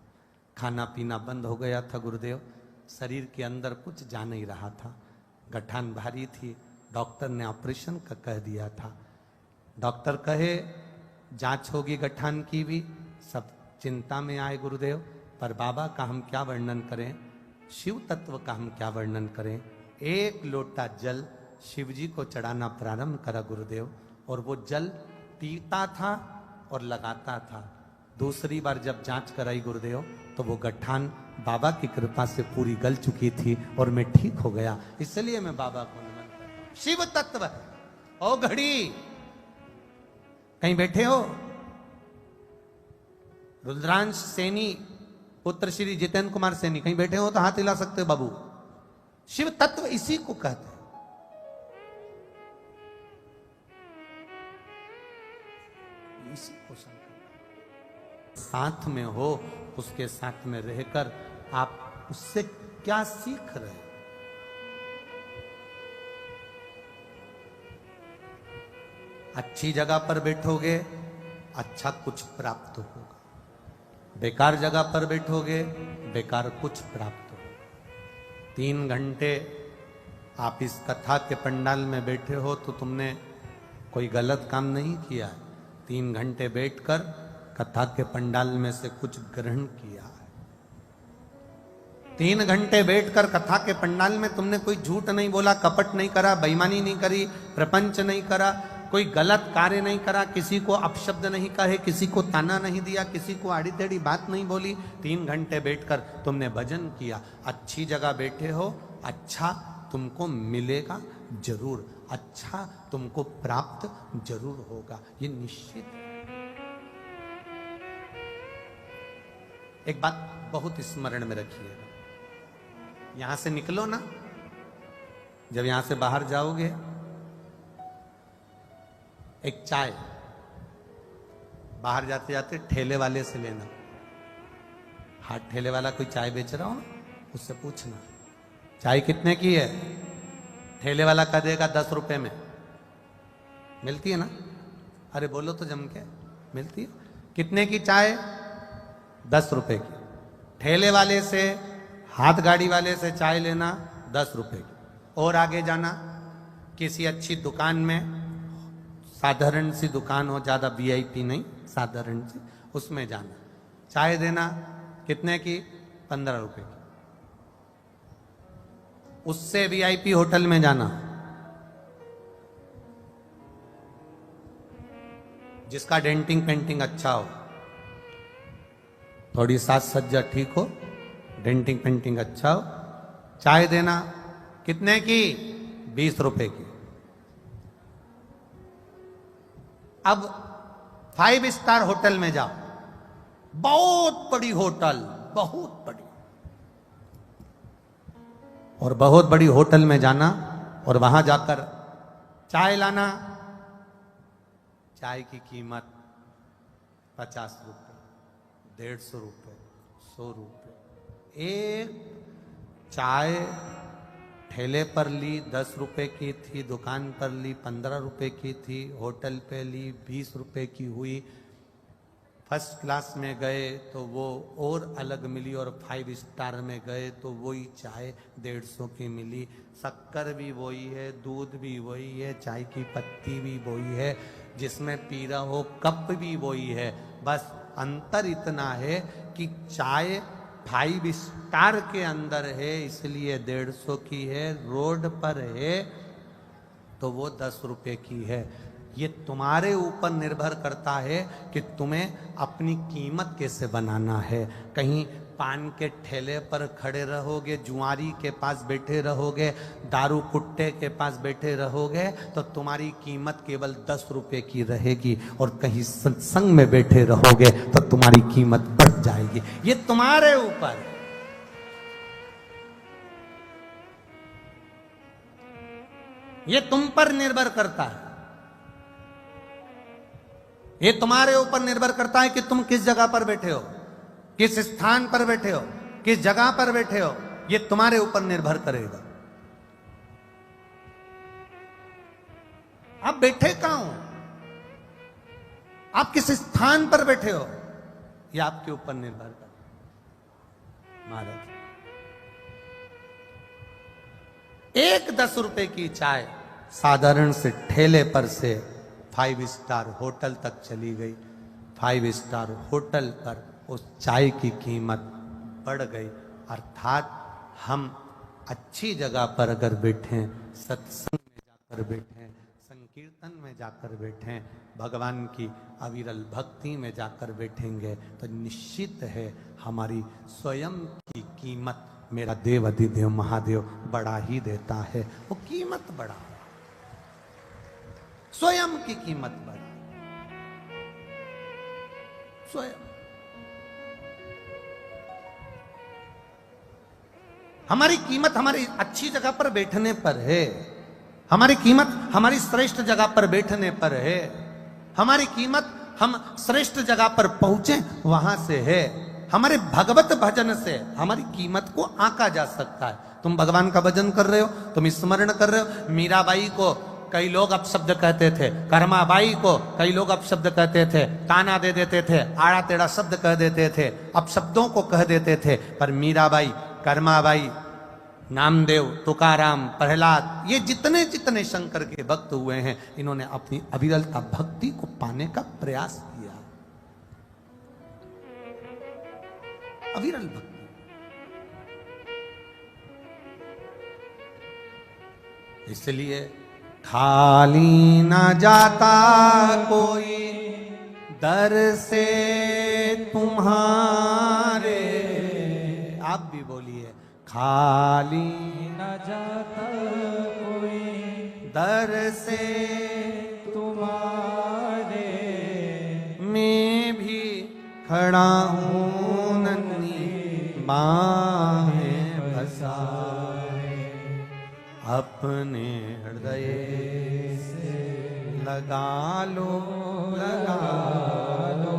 खाना पीना बंद हो गया था गुरुदेव, शरीर के अंदर कुछ जा नहीं रहा था, गठान भारी थी। डॉक्टर ने ऑपरेशन का कह दिया था। डॉक्टर कहे जांच होगी गठान की भी, सब चिंता में आए गुरुदेव। पर बाबा का हम क्या वर्णन करें, शिव तत्व का हम क्या वर्णन करें। एक लोटा जल शिव जी को चढ़ाना प्रारंभ करा गुरुदेव, और वो जल पीता था और लगाता था। दूसरी बार जब जांच कराई गुरुदेव, तो वो गठान बाबा की कृपा से पूरी गल चुकी थी और मैं ठीक हो गया। इसलिए मैं बाबा को नमन करता हूं। शिव तत्व है। ओ घड़ी, कहीं बैठे हो? रुद्रांश सैनी, पुत्र श्री जितेंद्र कुमार सैनी, कहीं बैठे हो तो हाथ हिला सकते हो बाबू। शिव तत्व इसी को कहते हैं। इसी को संकल्प। साथ में हो, उसके साथ में रहकर आप उससे क्या सीख रहे हो? अच्छी जगह पर बैठोगे, अच्छा कुछ प्राप्त होगा। बेकार जगह पर बैठोगे, बेकार कुछ प्राप्त होगा। 3 घंटे आप इस कथा के पंडाल में बैठे हो तो तुमने कोई गलत काम नहीं किया है। 3 घंटे बैठकर कथा के पंडाल में से कुछ ग्रहण किया है। 3 घंटे बैठकर कथा के पंडाल में तुमने कोई झूठ नहीं बोला, कपट नहीं करा, बेईमानी नहीं करी, प्रपंच नहीं करा, कोई गलत कार्य नहीं करा, किसी को अपशब्द नहीं कहे, किसी को ताना नहीं दिया, किसी को आड़ी टेढ़ी बात नहीं बोली। 3 घंटे बैठकर तुमने भजन किया। अच्छी जगह बैठे हो, अच्छा तुमको मिलेगा जरूर, अच्छा तुमको प्राप्त जरूर होगा, ये निश्चित है। एक बात बहुत स्मरण में रखिएगा, यहां से निकलो ना, जब यहां से बाहर जाओगे, एक चाय बाहर जाते जाते ठेले वाले से लेना। हाथ ठेले वाला कोई चाय बेच रहा हो ना, उससे पूछना चाय कितने की है। ठेले वाला कह देगा 10 रुपए में। मिलती है ना? अरे बोलो तो जम के, मिलती है। कितने की चाय? 10 रुपए की। ठेले वाले से, हाथ गाड़ी वाले से चाय लेना 10 रुपए की। और आगे जाना, किसी अच्छी दुकान में, साधारण सी दुकान हो, ज्यादा वीआईपी नहीं, साधारण सी, उसमें जाना, चाय देना कितने की? 15 रुपए की। उससे वीआईपी होटल में जाना, जिसका डेंटिंग पेंटिंग अच्छा हो, थोड़ी साज सज्जा ठीक हो, डेंटिंग पेंटिंग अच्छा हो, चाय देना कितने की? 20 रुपए की। अब 5 स्टार होटल में जाओ, बहुत बड़ी होटल, बहुत बड़ी, और बहुत बड़ी होटल में जाना और वहां जाकर चाय लाना। चाय की कीमत 50 रुपए, 150 रुपए, 100 रुपए। एक चाय ठेले पर ली 10 रुपए की थी, दुकान पर ली 15 रुपए की थी, होटल पे ली 20 रुपए की हुई। फर्स्ट क्लास में गए तो वो और अलग मिली, और 5 स्टार में गए तो वही चाय 150 की मिली। शक्कर भी वही है, दूध भी वही है, चाय की पत्ती भी वही है, जिसमें पी रहा हो कप भी वही है। बस अंतर इतना है कि चाय 5 स्टार के अंदर है इसलिए 150 की है, रोड पर है तो वो 10 रुपए की है। ये तुम्हारे ऊपर निर्भर करता है कि तुम्हें अपनी कीमत कैसे बनाना है। कहीं पान के ठेले पर खड़े रहोगे, जुआरी के पास बैठे रहोगे, दारू कुट्टे के पास बैठे रहोगे तो तुम्हारी कीमत केवल 10 रुपए की रहेगी, और कहीं सत्संग में बैठे रहोगे तो तुम्हारी कीमत बढ़ जाएगी। ये तुम्हारे ऊपर, ये तुम पर निर्भर करता है। ये तुम्हारे ऊपर निर्भर करता है कि तुम किस जगह पर बैठे हो, किस स्थान पर बैठे हो, किस जगह पर बैठे हो। ये तुम्हारे ऊपर निर्भर करेगा। आप बैठे कहां हो, आप किस स्थान पर बैठे हो, यह आपके ऊपर निर्भर करता है। महाराज, एक 10 रुपए की चाय साधारण से ठेले पर से 5 स्टार होटल तक चली गई। 5 स्टार होटल पर उस चाय की कीमत बढ़ गई। अर्थात हम अच्छी जगह पर अगर बैठें, सत्संग में जाकर बैठें, संकीर्तन में जाकर बैठें, भगवान की अविरल भक्ति में जाकर बैठेंगे तो निश्चित है हमारी स्वयं की कीमत मेरा देव अधिदेव महादेव बढ़ा ही देता है। वो कीमत बढ़ा, स्वयं की कीमत बढ़ा, स्वयं। हमारी कीमत हमारी अच्छी जगह पर बैठने पर है, हमारी कीमत हमारी श्रेष्ठ जगह पर बैठने पर है, हमारी कीमत हम श्रेष्ठ जगह पर पहुंचे वहां से है। हमारे भगवत भजन से हमारी कीमत को आंका जा सकता है। तुम भगवान का भजन कर रहे हो, तुम स्मरण कर रहे हो। मीराबाई को कई लोग अपशब्द कहते थे, कर्माबाई को कई लोग अपशब्द कहते थे, ताना दे देते थे, आड़ा टेढ़ा शब्द कह देते थे, अपशब्दों को कह देते थे। पर मीराबाई, कर्माबाई, नामदेव, तुकाराम, प्रहलाद, ये जितने जितने शंकर के भक्त हुए हैं, इन्होंने अपनी अविरलता भक्ति को पाने का प्रयास किया। अविरल भक्ति। इसलिए खाली ना जाता कोई दर से तुम्हारे। आप भी बोलिए, खाली न जाता कोई दर से तुम्हारे, मैं भी खड़ा हूँ नन्ही बाहें बसाए, अपने हृदय से लगा लो, लगा लो,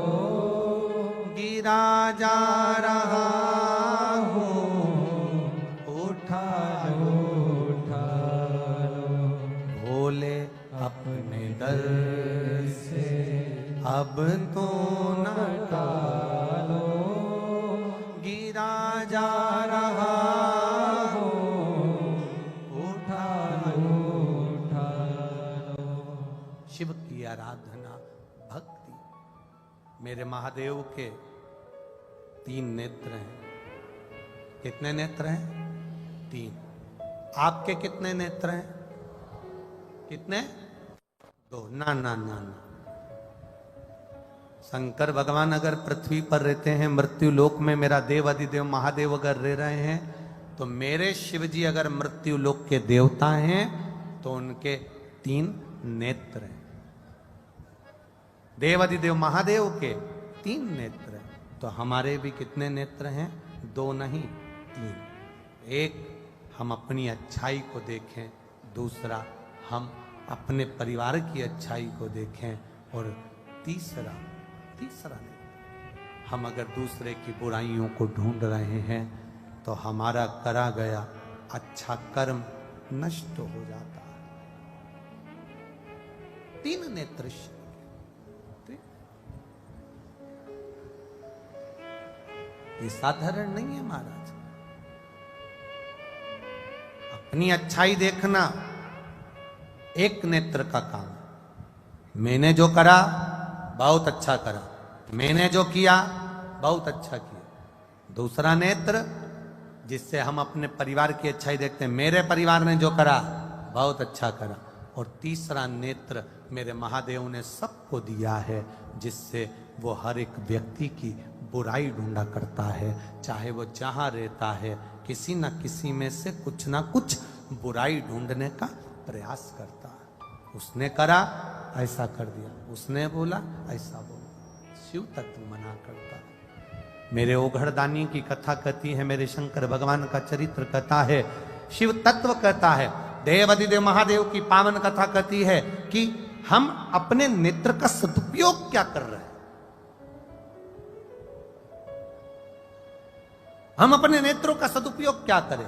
गिरा जा रहा हूँ, उठा लो, उठा लो, भोले अपने दर से अब तो न टालो, गिरा जा रहा हूँ, उठा लो, उठा लो। शिव की आराधना भक्ति। मेरे महादेव के 3 नेत्र हैं। कितने नेत्र हैं? 3। आपके कितने नेत्र हैं? कितने? 2। ना ना ना ना। शंकर भगवान अगर पृथ्वी पर रहते हैं, मृत्यु लोक में मेरा देव अधिदेव महादेव अगर रह रहे हैं, तो मेरे शिव जी अगर मृत्यु लोक के देवता हैं तो उनके 3 नेत्र हैं। देव अधिदेव महादेव के 3 नेत्र हैं। तो हमारे भी कितने नेत्र हैं? 2 नहीं, 3। एक, हम अपनी अच्छाई को देखें। दूसरा, हम अपने परिवार की अच्छाई को देखें। और तीसरा नहीं, हम अगर दूसरे की बुराइयों को ढूंढ रहे हैं तो हमारा करा गया अच्छा कर्म नष्ट हो जाता है। 3 नेत्र ये साधारण नहीं है महाराज। अपनी अच्छाई देखना एक नेत्र का काम। मैंने जो करा बहुत अच्छा करा, मैंने जो किया बहुत अच्छा किया। दूसरा नेत्र जिससे हम अपने परिवार की अच्छाई देखते हैं, मेरे परिवार ने जो करा बहुत अच्छा करा। और तीसरा नेत्र मेरे महादेव ने सबको दिया है, जिससे वो हर एक व्यक्ति की बुराई ढूंढा करता है। चाहे वो जहां रहता है, किसी न किसी में से कुछ ना कुछ बुराई ढूंढने का प्रयास करता है। उसने करा ऐसा कर दिया, उसने बोला ऐसा बोला। शिव तत्व मना करता है। मेरे ओघड़दानी की कथा कहती है, मेरे शंकर भगवान का चरित्र कहता है, शिव तत्व कहता है, देव अधिदेव महादेव की पावन कथा कहती है कि हम अपने नेत्र का सदुपयोग क्या कर रहे हैं। हम अपने नेत्रों का सदुपयोग क्या करें।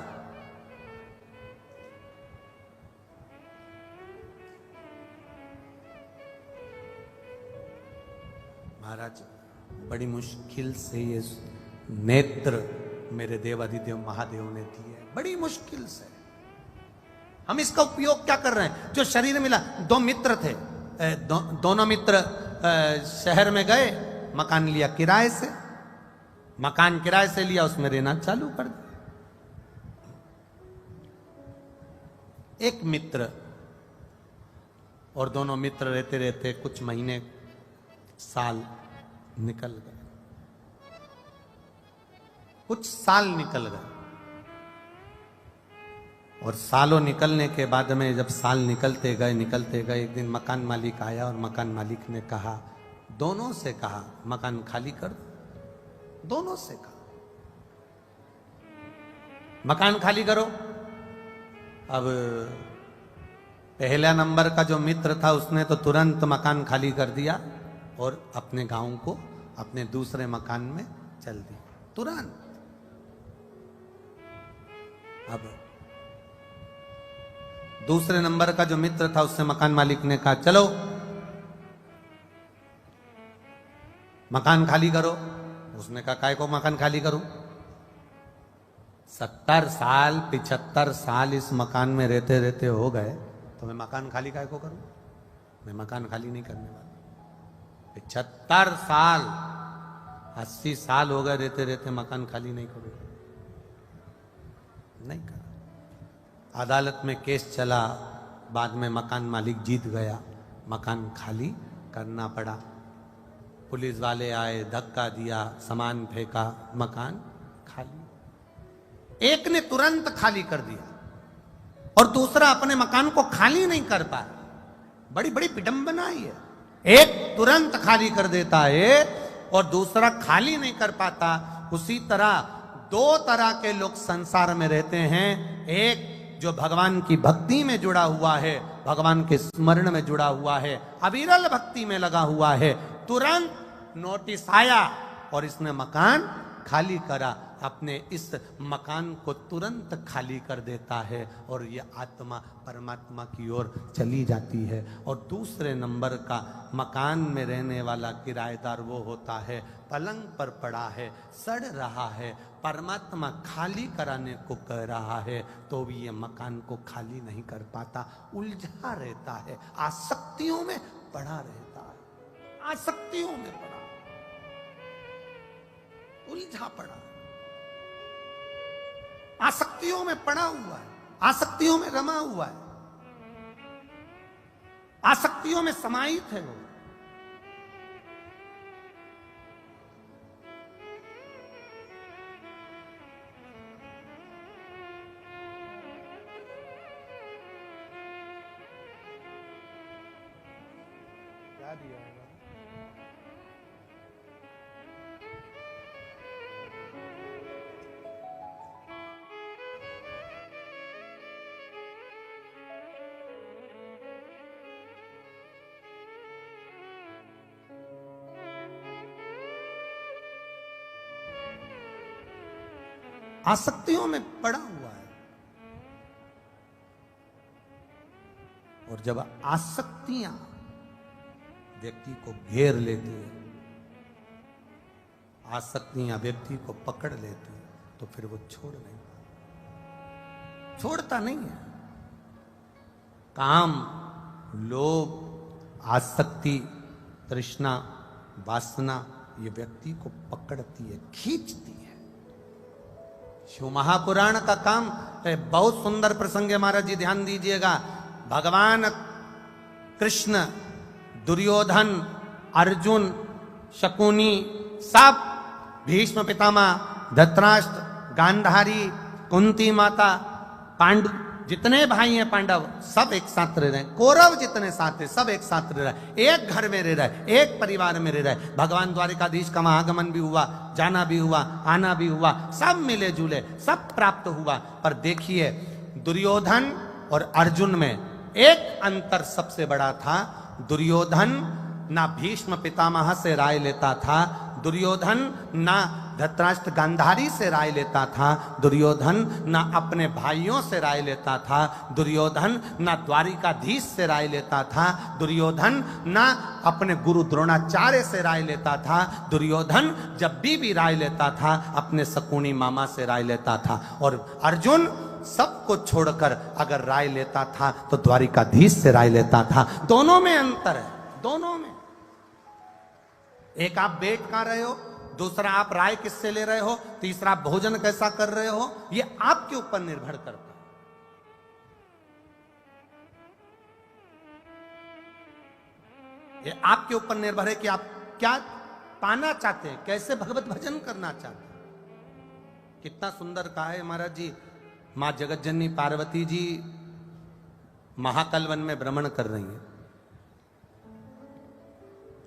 महाराज, बड़ी मुश्किल से ये नेत्र मेरे देवाधिदेव महादेव ने दिए, बड़ी मुश्किल से। हम इसका उपयोग क्या कर रहे हैं? जो शरीर मिला, 2 मित्र थे, दोनों मित्र शहर में गए, मकान लिया किराए से, मकान किराए से लिया, उसमें रहना चालू कर दिया। एक मित्र और दोनों मित्र रहते रहते कुछ महीने साल निकल गए, कुछ साल निकल गए। और सालों निकलने के बाद में जब साल निकलते गए एक दिन मकान मालिक आया और मकान मालिक ने कहा, दोनों से कहा मकान खाली कर दो। दोनों से कहा मकान खाली करो। अब पहला नंबर का जो मित्र था उसने तो तुरंत मकान खाली कर दिया और अपने गांव को अपने दूसरे मकान में चल दी तुरंत। अब दूसरे नंबर का जो मित्र था उससे मकान मालिक ने कहा चलो मकान खाली करो। उसने कहा काय को मकान खाली करूं? 70 साल 75 साल इस मकान में रहते रहते हो गए तो मैं मकान खाली काय को करूं? मैं मकान खाली नहीं करने वाला। 75 साल 80 साल हो गए रहते रहते मकान खाली नहीं करूं। नहीं करा। अदालत में केस चला, बाद में मकान मालिक जीत गया, मकान खाली करना पड़ा। पुलिस वाले आए, धक्का दिया, सामान फेंका, मकान खाली। एक ने तुरंत खाली कर दिया और दूसरा अपने मकान को खाली नहीं कर पाया। बड़ी बड़ी विडंबना है। एक तुरंत खाली कर देता है और दूसरा खाली नहीं कर पाता। उसी तरह दो तरह के लोग संसार में रहते हैं। एक जो भगवान की भक्ति में जुड़ा हुआ है, भगवान के स्मरण में जुड़ा हुआ है, अविरल भक्ति में लगा हुआ है, तुरंत नोटिस आया और इसने मकान खाली करा, अपने इस मकान को तुरंत खाली कर देता है और ये आत्मा परमात्मा की ओर चली जाती है। और दूसरे नंबर का मकान में रहने वाला किराएदार वो होता है, पलंग पर पड़ा है, सड़ रहा है, परमात्मा खाली कराने को कह रहा है तो भी ये मकान को खाली नहीं कर पाता, उलझा रहता है, आसक्तियों में पड़ा रहता है, आसक्तियों में पड़ा, उलझा पड़ा, आसक्तियों में पड़ा हुआ है, आसक्तियों में रमा हुआ है, आसक्तियों में समाहित है वो। क्या दिया है? आसक्तियों में पड़ा हुआ है। और जब आसक्तियां व्यक्ति को घेर लेती है, आसक्तियां व्यक्ति को पकड़ लेती है, तो फिर वो छोड़ता नहीं है। काम, लोभ, आसक्ति, तृष्णा, वासना ये व्यक्ति को पकड़ती है, खींचती है। शिव महापुराण का काम है, बहुत सुंदर प्रसंग है महाराज जी, ध्यान दीजिएगा। भगवान कृष्ण, दुर्योधन, अर्जुन, शकुनी, सब, भीष्म पितामह, धृतराष्ट्र, गांधारी, कुंती माता, पांडु, जितने भाई हैं पांडव सब एक साथ रह रहे हैं, कौरव जितने साथ हैं सब एक साथ रह रहे हैं, एक घर में रह रहे, एक परिवार में रह रहे। भगवान द्वारिकाधीश का महागमन भी हुआ, जाना भी हुआ, आना भी हुआ, सब मिले जुले, सब प्राप्त हुआ। पर देखिए दुर्योधन और अर्जुन में एक अंतर सबसे बड़ा था। दुर्योधन ना भीष्म पितामह से राय लेता था, दुर्योधन ना धृतराष्ट्र गांधारी से राय लेता था, दुर्योधन ना अपने भाइयों से राय लेता था, दुर्योधन ना द्वारिकाधीश से राय लेता था, दुर्योधन ना अपने गुरु द्रोणाचार्य से राय लेता था, दुर्योधन जब भी राय लेता था अपने शकुनी मामा से राय लेता था। और अर्जुन सबको छोड़कर अगर राय लेता था तो द्वारिकाधीश से राय लेता था। दोनों में अंतर है, दोनों में। एक आप बैठ कर रहे हो, दूसरा आप राय किससे ले रहे हो, तीसरा भोजन कैसा कर रहे हो, ये आपके ऊपर निर्भर करता है। ये आपके ऊपर निर्भर है कि आप क्या पाना चाहते हैं, कैसे भगवत भजन करना चाहते हैं। कितना सुंदर कहा है महाराज जी, मां जगतजननी पार्वती जी महाकाल वन में भ्रमण कर रही हैं,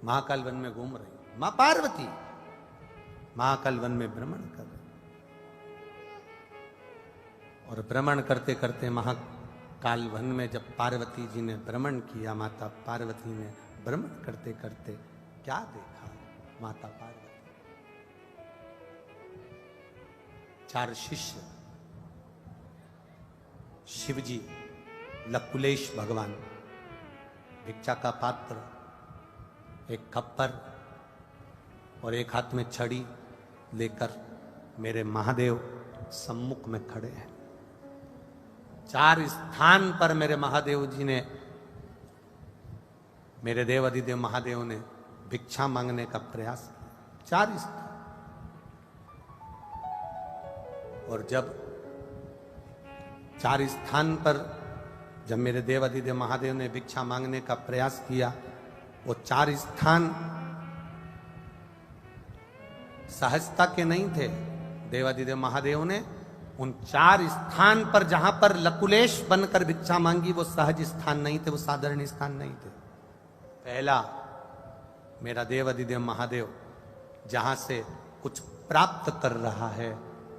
महाकाल वन में घूम रही है, मां पार्वती महाकाल वन में भ्रमण कर रही। और भ्रमण करते करते महाकाल वन में जब पार्वती जी ने भ्रमण किया, माता पार्वती ने भ्रमण करते करते क्या देखा माता पार्वती? 4 शिष्य, शिवजी, लकुलेश भगवान, भिक्षा का पात्र, एक खप्पर और एक हाथ में छड़ी लेकर मेरे महादेव सम्मुख में खड़े हैं। 4 स्थान पर मेरे महादेव जी ने, मेरे देव अधिदेव महादेव ने भिक्षा मांगने का प्रयास किया। 4 स्थान। और जब 4 स्थान पर जब मेरे देव अधिदेव महादेव ने भिक्षा मांगने का प्रयास किया, वो 4 स्थान सहजता के नहीं थे। देवाधिदेव महादेव ने उन 4 स्थान पर जहां पर लकुलेश बनकर भिक्षा मांगी, वो सहज स्थान नहीं थे, वो साधारण स्थान नहीं थे। पहला, मेरा देवाधिदेव महादेव जहां से कुछ प्राप्त कर रहा है,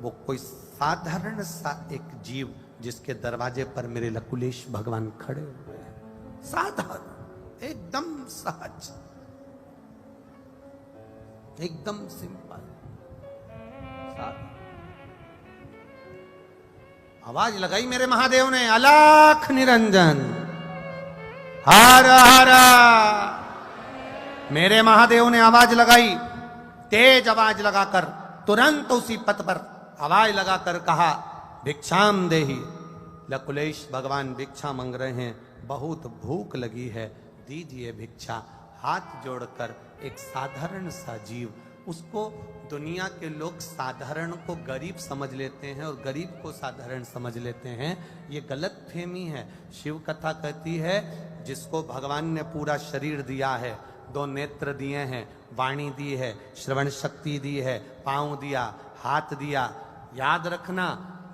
वो कोई साधारण सा एक जीव जिसके दरवाजे पर मेरे लकुलेश भगवान खड़े हुए हैं। साधारण, एकदम सहज, एकदम सिंपल। आवाज लगाई मेरे महादेव ने, अलख निरंजन हर हर। मेरे महादेव ने आवाज लगाई, तेज आवाज लगाकर, तुरंत उसी पथ पर आवाज लगाकर कहा, भिक्षाम देहि। लकुलेश भगवान भिक्षा मांग रहे हैं, बहुत भूख लगी है, दीजिए भिक्षा। हाथ जोड़कर एक साधारण सा जीव, उसको दुनिया के लोग साधारण को गरीब समझ लेते हैं और गरीब को साधारण समझ लेते हैं। ये गलत फहमी है। शिव कथा कहती है, जिसको भगवान ने पूरा शरीर दिया है, 2 नेत्र दिए हैं, वाणी दी है, श्रवण शक्ति दी है, पांव दिया, हाथ दिया। याद रखना,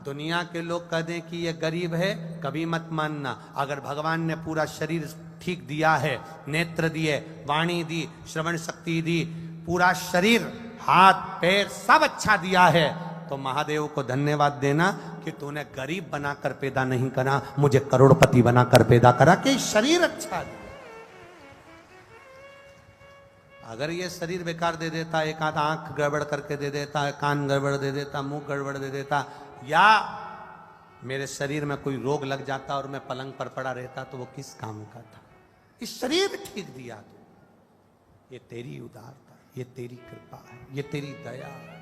दुनिया के लोग कह दें कि ये गरीब है, कभी मत मानना। अगर भगवान ने पूरा शरीर ठीक दिया है, नेत्र दिए, वाणी दी, श्रवण शक्ति दी, पूरा शरीर, हाथ पैर सब अच्छा दिया है, तो महादेव को धन्यवाद देना कि तूने गरीब बनाकर पैदा नहीं करा, मुझे करोड़पति बनाकर पैदा करा कि शरीर अच्छा दिया। अगर ये शरीर बेकार दे देता, एक आध आंख गड़बड़ करके दे देता, कान गड़बड़ दे देता, मुंह गड़बड़ दे देता, या मेरे शरीर में कोई रोग लग जाता और मैं पलंग पर पड़ा रहता, तो वो किस काम का था? इस शरीर ठीक दिया तो ये तेरी उदारता, ये तेरी कृपा है, ये तेरी दया है।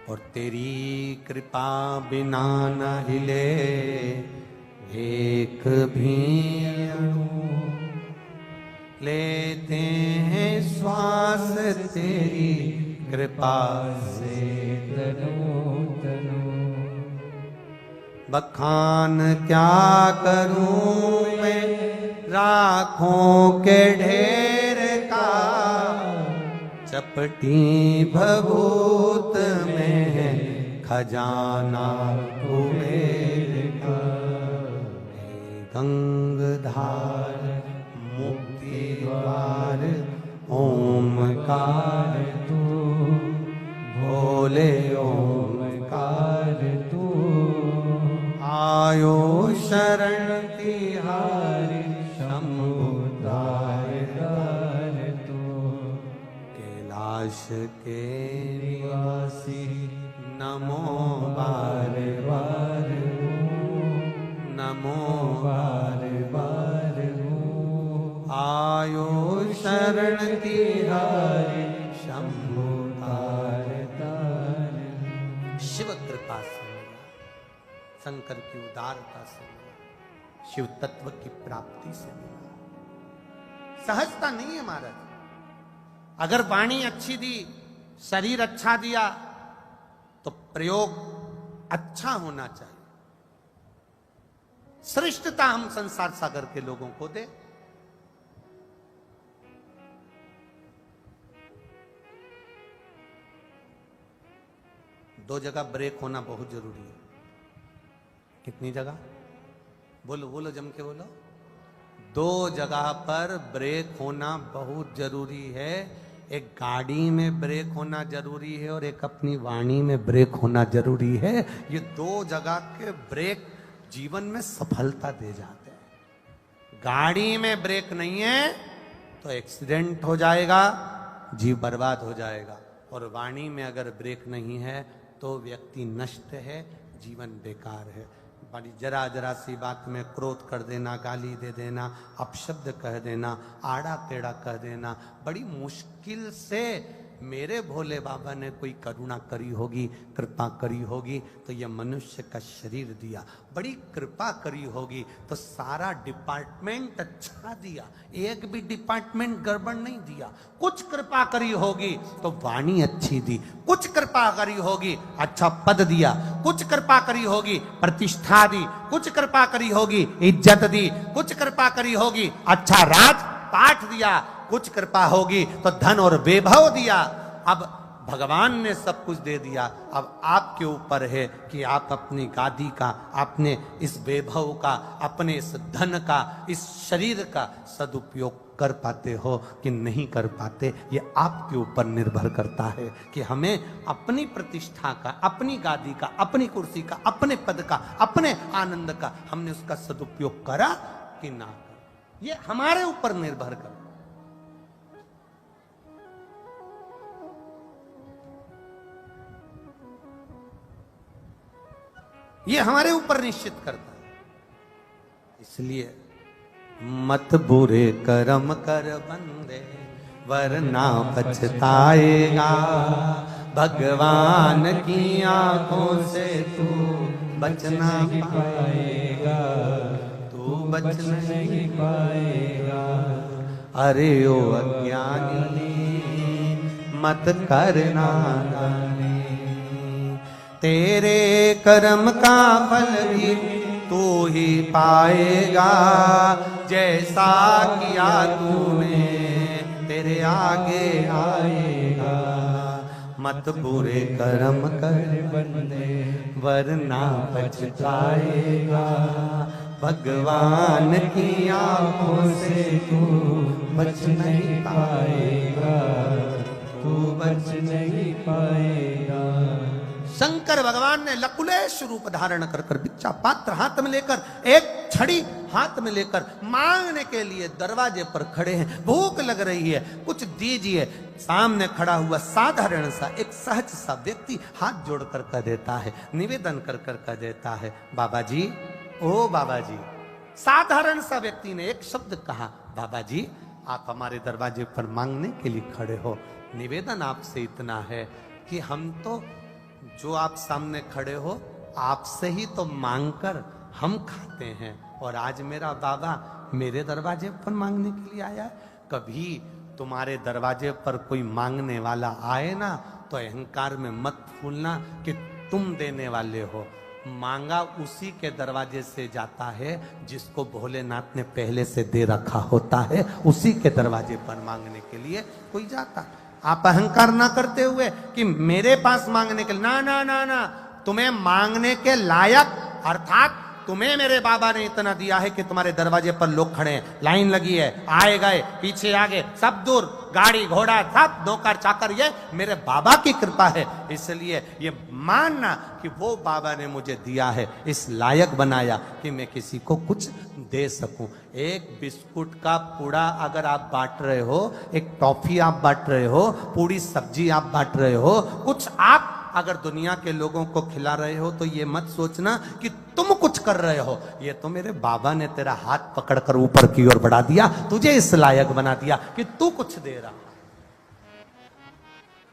और तेरी कृपा बिना न हिले एक भी अणु, लेते हैं श्वास तेरी कृपा से तनु तनु। बखान क्या करूं मैं राखों के ढेर का, चपटी भभूत में है खजाना कुबेर का। गंगधार मुक्ति द्वार ओमकार तू, भोले ओमकार तू। आयो शरण तिहारी शंभु दार दार तू। कैलाश के निवासी नमो बार बार, नमो बार बार। आयो शरण तिहारी शंभु तार तार। शिव कृपा से, शंकर की उदारता से, शिव तत्व की प्राप्ति से मिला। सहजता नहीं है महाराज। अगर वाणी अच्छी दी, शरीर अच्छा दिया, तो प्रयोग अच्छा होना चाहिए। श्रेष्ठता हम संसार सागर के लोगों को दे। दो जगह ब्रेक होना बहुत जरूरी है। कितनी जगह? बोलो बोलो, जम के बोलो। 2 जगह पर ब्रेक होना बहुत जरूरी है। एक गाड़ी में ब्रेक होना जरूरी है और एक अपनी वाणी में ब्रेक होना जरूरी है। ये 2 जगह के ब्रेक जीवन में सफलता दे जाते हैं। गाड़ी में ब्रेक नहीं है तो एक्सीडेंट हो जाएगा, जीव बर्बाद हो जाएगा। और वाणी में अगर ब्रेक नहीं है तो व्यक्ति नष्ट है, जीवन बेकार है। बड़ी जरा जरा सी बात में क्रोध कर देना, गाली दे देना, अपशब्द कह देना, आड़ा टेढ़ा कह देना, बड़ी मुश्किल से मेरे भोले बाबा ने कोई करुणा करी होगी, कृपा करी होगी तो यह मनुष्य का शरीर दिया। बड़ी कृपा करी होगी तो सारा डिपार्टमेंट अच्छा दिया, एक भी डिपार्टमेंट गड़बड़ नहीं दिया। कुछ कृपा करी होगी तो वाणी अच्छी दी, कुछ कृपा करी होगी अच्छा पद दिया, कुछ कृपा करी होगी प्रतिष्ठा दी, कुछ कृपा करी होगी इज्जत दी, कुछ कृपा करी होगी अच्छा राज पाठ दिया, कुछ कृपा होगी तो धन और वैभव दिया। अब भगवान ने सब कुछ दे दिया, अब आपके ऊपर है कि आप अपनी गादी का, अपने इस वैभव का, अपने इस धन का, इस शरीर का सदुपयोग कर पाते हो कि नहीं कर पाते। ये आपके ऊपर निर्भर करता है कि हमें अपनी प्रतिष्ठा का, अपनी गादी का, अपनी कुर्सी का, अपने पद का, अपने आनंद का हमने उसका सदुपयोग करा कि ना करा। ये हमारे ऊपर निर्भर करता। ये हमारे ऊपर निश्चित करता है। इसलिए मत बुरे कर्म कर बंदे वरना पछताएगा, भगवान की आंखों से तू बच ना पाएगा, तू बच नहीं पाएगा। अरे ओ अज्ञानी मत करना गाने, तेरे कर्म का फल भी तू ही पाएगा, जैसा किया तूने तेरे आगे आएगा। मत बुरे कर्म कर बंदे वरना पछताएगा, भगवान की आंखों से तू बच नहीं पाएगा, तू बच नहीं पाएगा। शंकर भगवान ने लकुलेश रूप धारण कर कर भिक्षा पात्र हाथ में लेकर, एक छड़ी हाथ में लेकर मांगने के लिए दरवाजे पर खड़े हैं। भूख लग रही है, कुछ दीजिए। सामने खड़ा हुआ साधारण सा एक सहज सा व्यक्ति हाथ जोड़ कर कह देता है, निवेदन कर कर कह देता है, बाबा जी, ओ बाबा जी। साधारण सा व्यक्ति ने एक शब्द कहा, बाबा जी आप हमारे दरवाजे पर मांगने के लिए खड़े हो, निवेदन आपसे इतना है कि हम तो जो आप सामने खड़े हो आपसे ही तो मांगकर हम खाते हैं, और आज मेरा बाबा मेरे दरवाजे पर मांगने के लिए आया है। कभी तुम्हारे दरवाजे पर कोई मांगने वाला आए ना तो अहंकार में मत फूलना कि तुम देने वाले हो। मांगा उसी के दरवाजे से जाता है जिसको भोलेनाथ ने पहले से दे रखा होता है, उसी के दरवाजे पर मांगने के लिए कोई जाता। आप अहंकार ना करते हुए कि मेरे पास मांगने के लिए, ना ना ना ना, तुम्हें मांगने के लायक, अर्थात तुम्हें मेरे बाबा ने इतना दिया है कि तुम्हारे दरवाजे पर लोग खड़े हैं, लाइन लगी है, आए गए पीछे आगे सब दूर, गाड़ी घोड़ा सब नौकर चाकर, ये मेरे बाबा की कृपा है। इसलिए ये मानना कि वो बाबा ने मुझे दिया है, इस लायक बनाया कि मैं किसी को कुछ दे सकूं। एक बिस्कुट का पूड़ा अगर आप बांट रहे हो, एक टॉफी आप बांट रहे हो, पूरी सब्जी आप बांट रहे हो, कुछ आप अगर दुनिया के लोगों को खिला रहे हो तो ये मत सोचना कि तुम कुछ कर रहे हो, ये तो मेरे बाबा ने तेरा हाथ पकड़कर ऊपर की ओर बढ़ा दिया, तुझे इस लायक बना दिया कि तू कुछ दे रहा।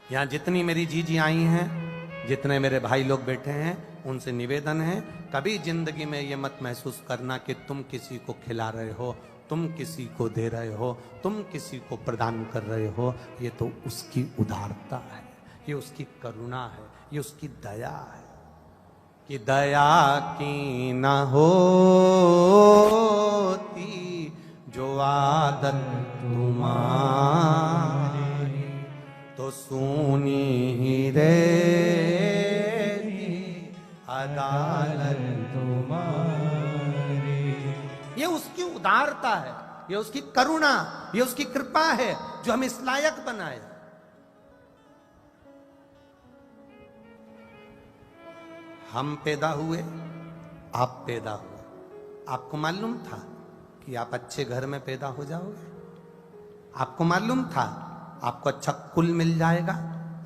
यहां जितनी मेरी जीजी आई हैं, जितने मेरे भाई लोग बैठे हैं, उनसे निवेदन है, कभी जिंदगी में ये मत महसूस करना कि तुम किसी को खिला रहे हो, तुम किसी को दे रहे हो, तुम किसी को प्रदान कर रहे हो। ये तो उसकी उदारता है, ये उसकी करुणा है, ये उसकी दया है। कि दया की न होती जो आदत तुम्हारी, तो सूनी ही रहेगी अदालत तुम्हारी। ये उसकी उदारता है, ये उसकी करुणा, ये उसकी कृपा है जो हमें इस लायक बनाए। हम पैदा हुए, आप पैदा हुए, आपको मालूम था कि आप अच्छे घर में पैदा हो जाओगे? आपको मालूम था आपको अच्छा कुल मिल जाएगा?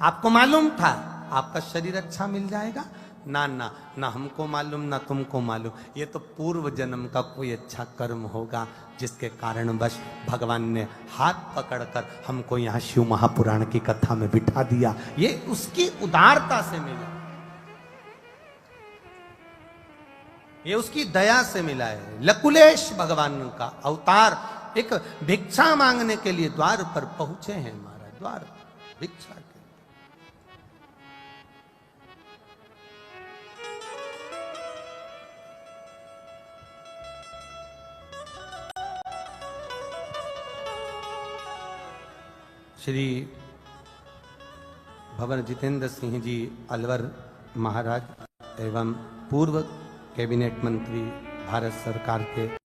आपको मालूम था आपका शरीर अच्छा मिल जाएगा? ना ना ना, हमको मालूम ना तुमको मालूम। ये तो पूर्व जन्म का कोई अच्छा कर्म होगा जिसके कारणवश भगवान ने हाथ पकड़कर हमको यहाँ शिव महापुराण की कथा में बिठा दिया। ये उसकी उदारता से मिला, ये उसकी दया से मिला है। लकुलेश भगवान का अवतार एक भिक्षा मांगने के लिए द्वार पर पहुंचे हैं महाराज, द्वार पर भिक्षा के। श्री भवन जितेंद्र सिंह जी अलवर महाराज एवं पूर्व कैबिनेट मंत्री भारत सरकार के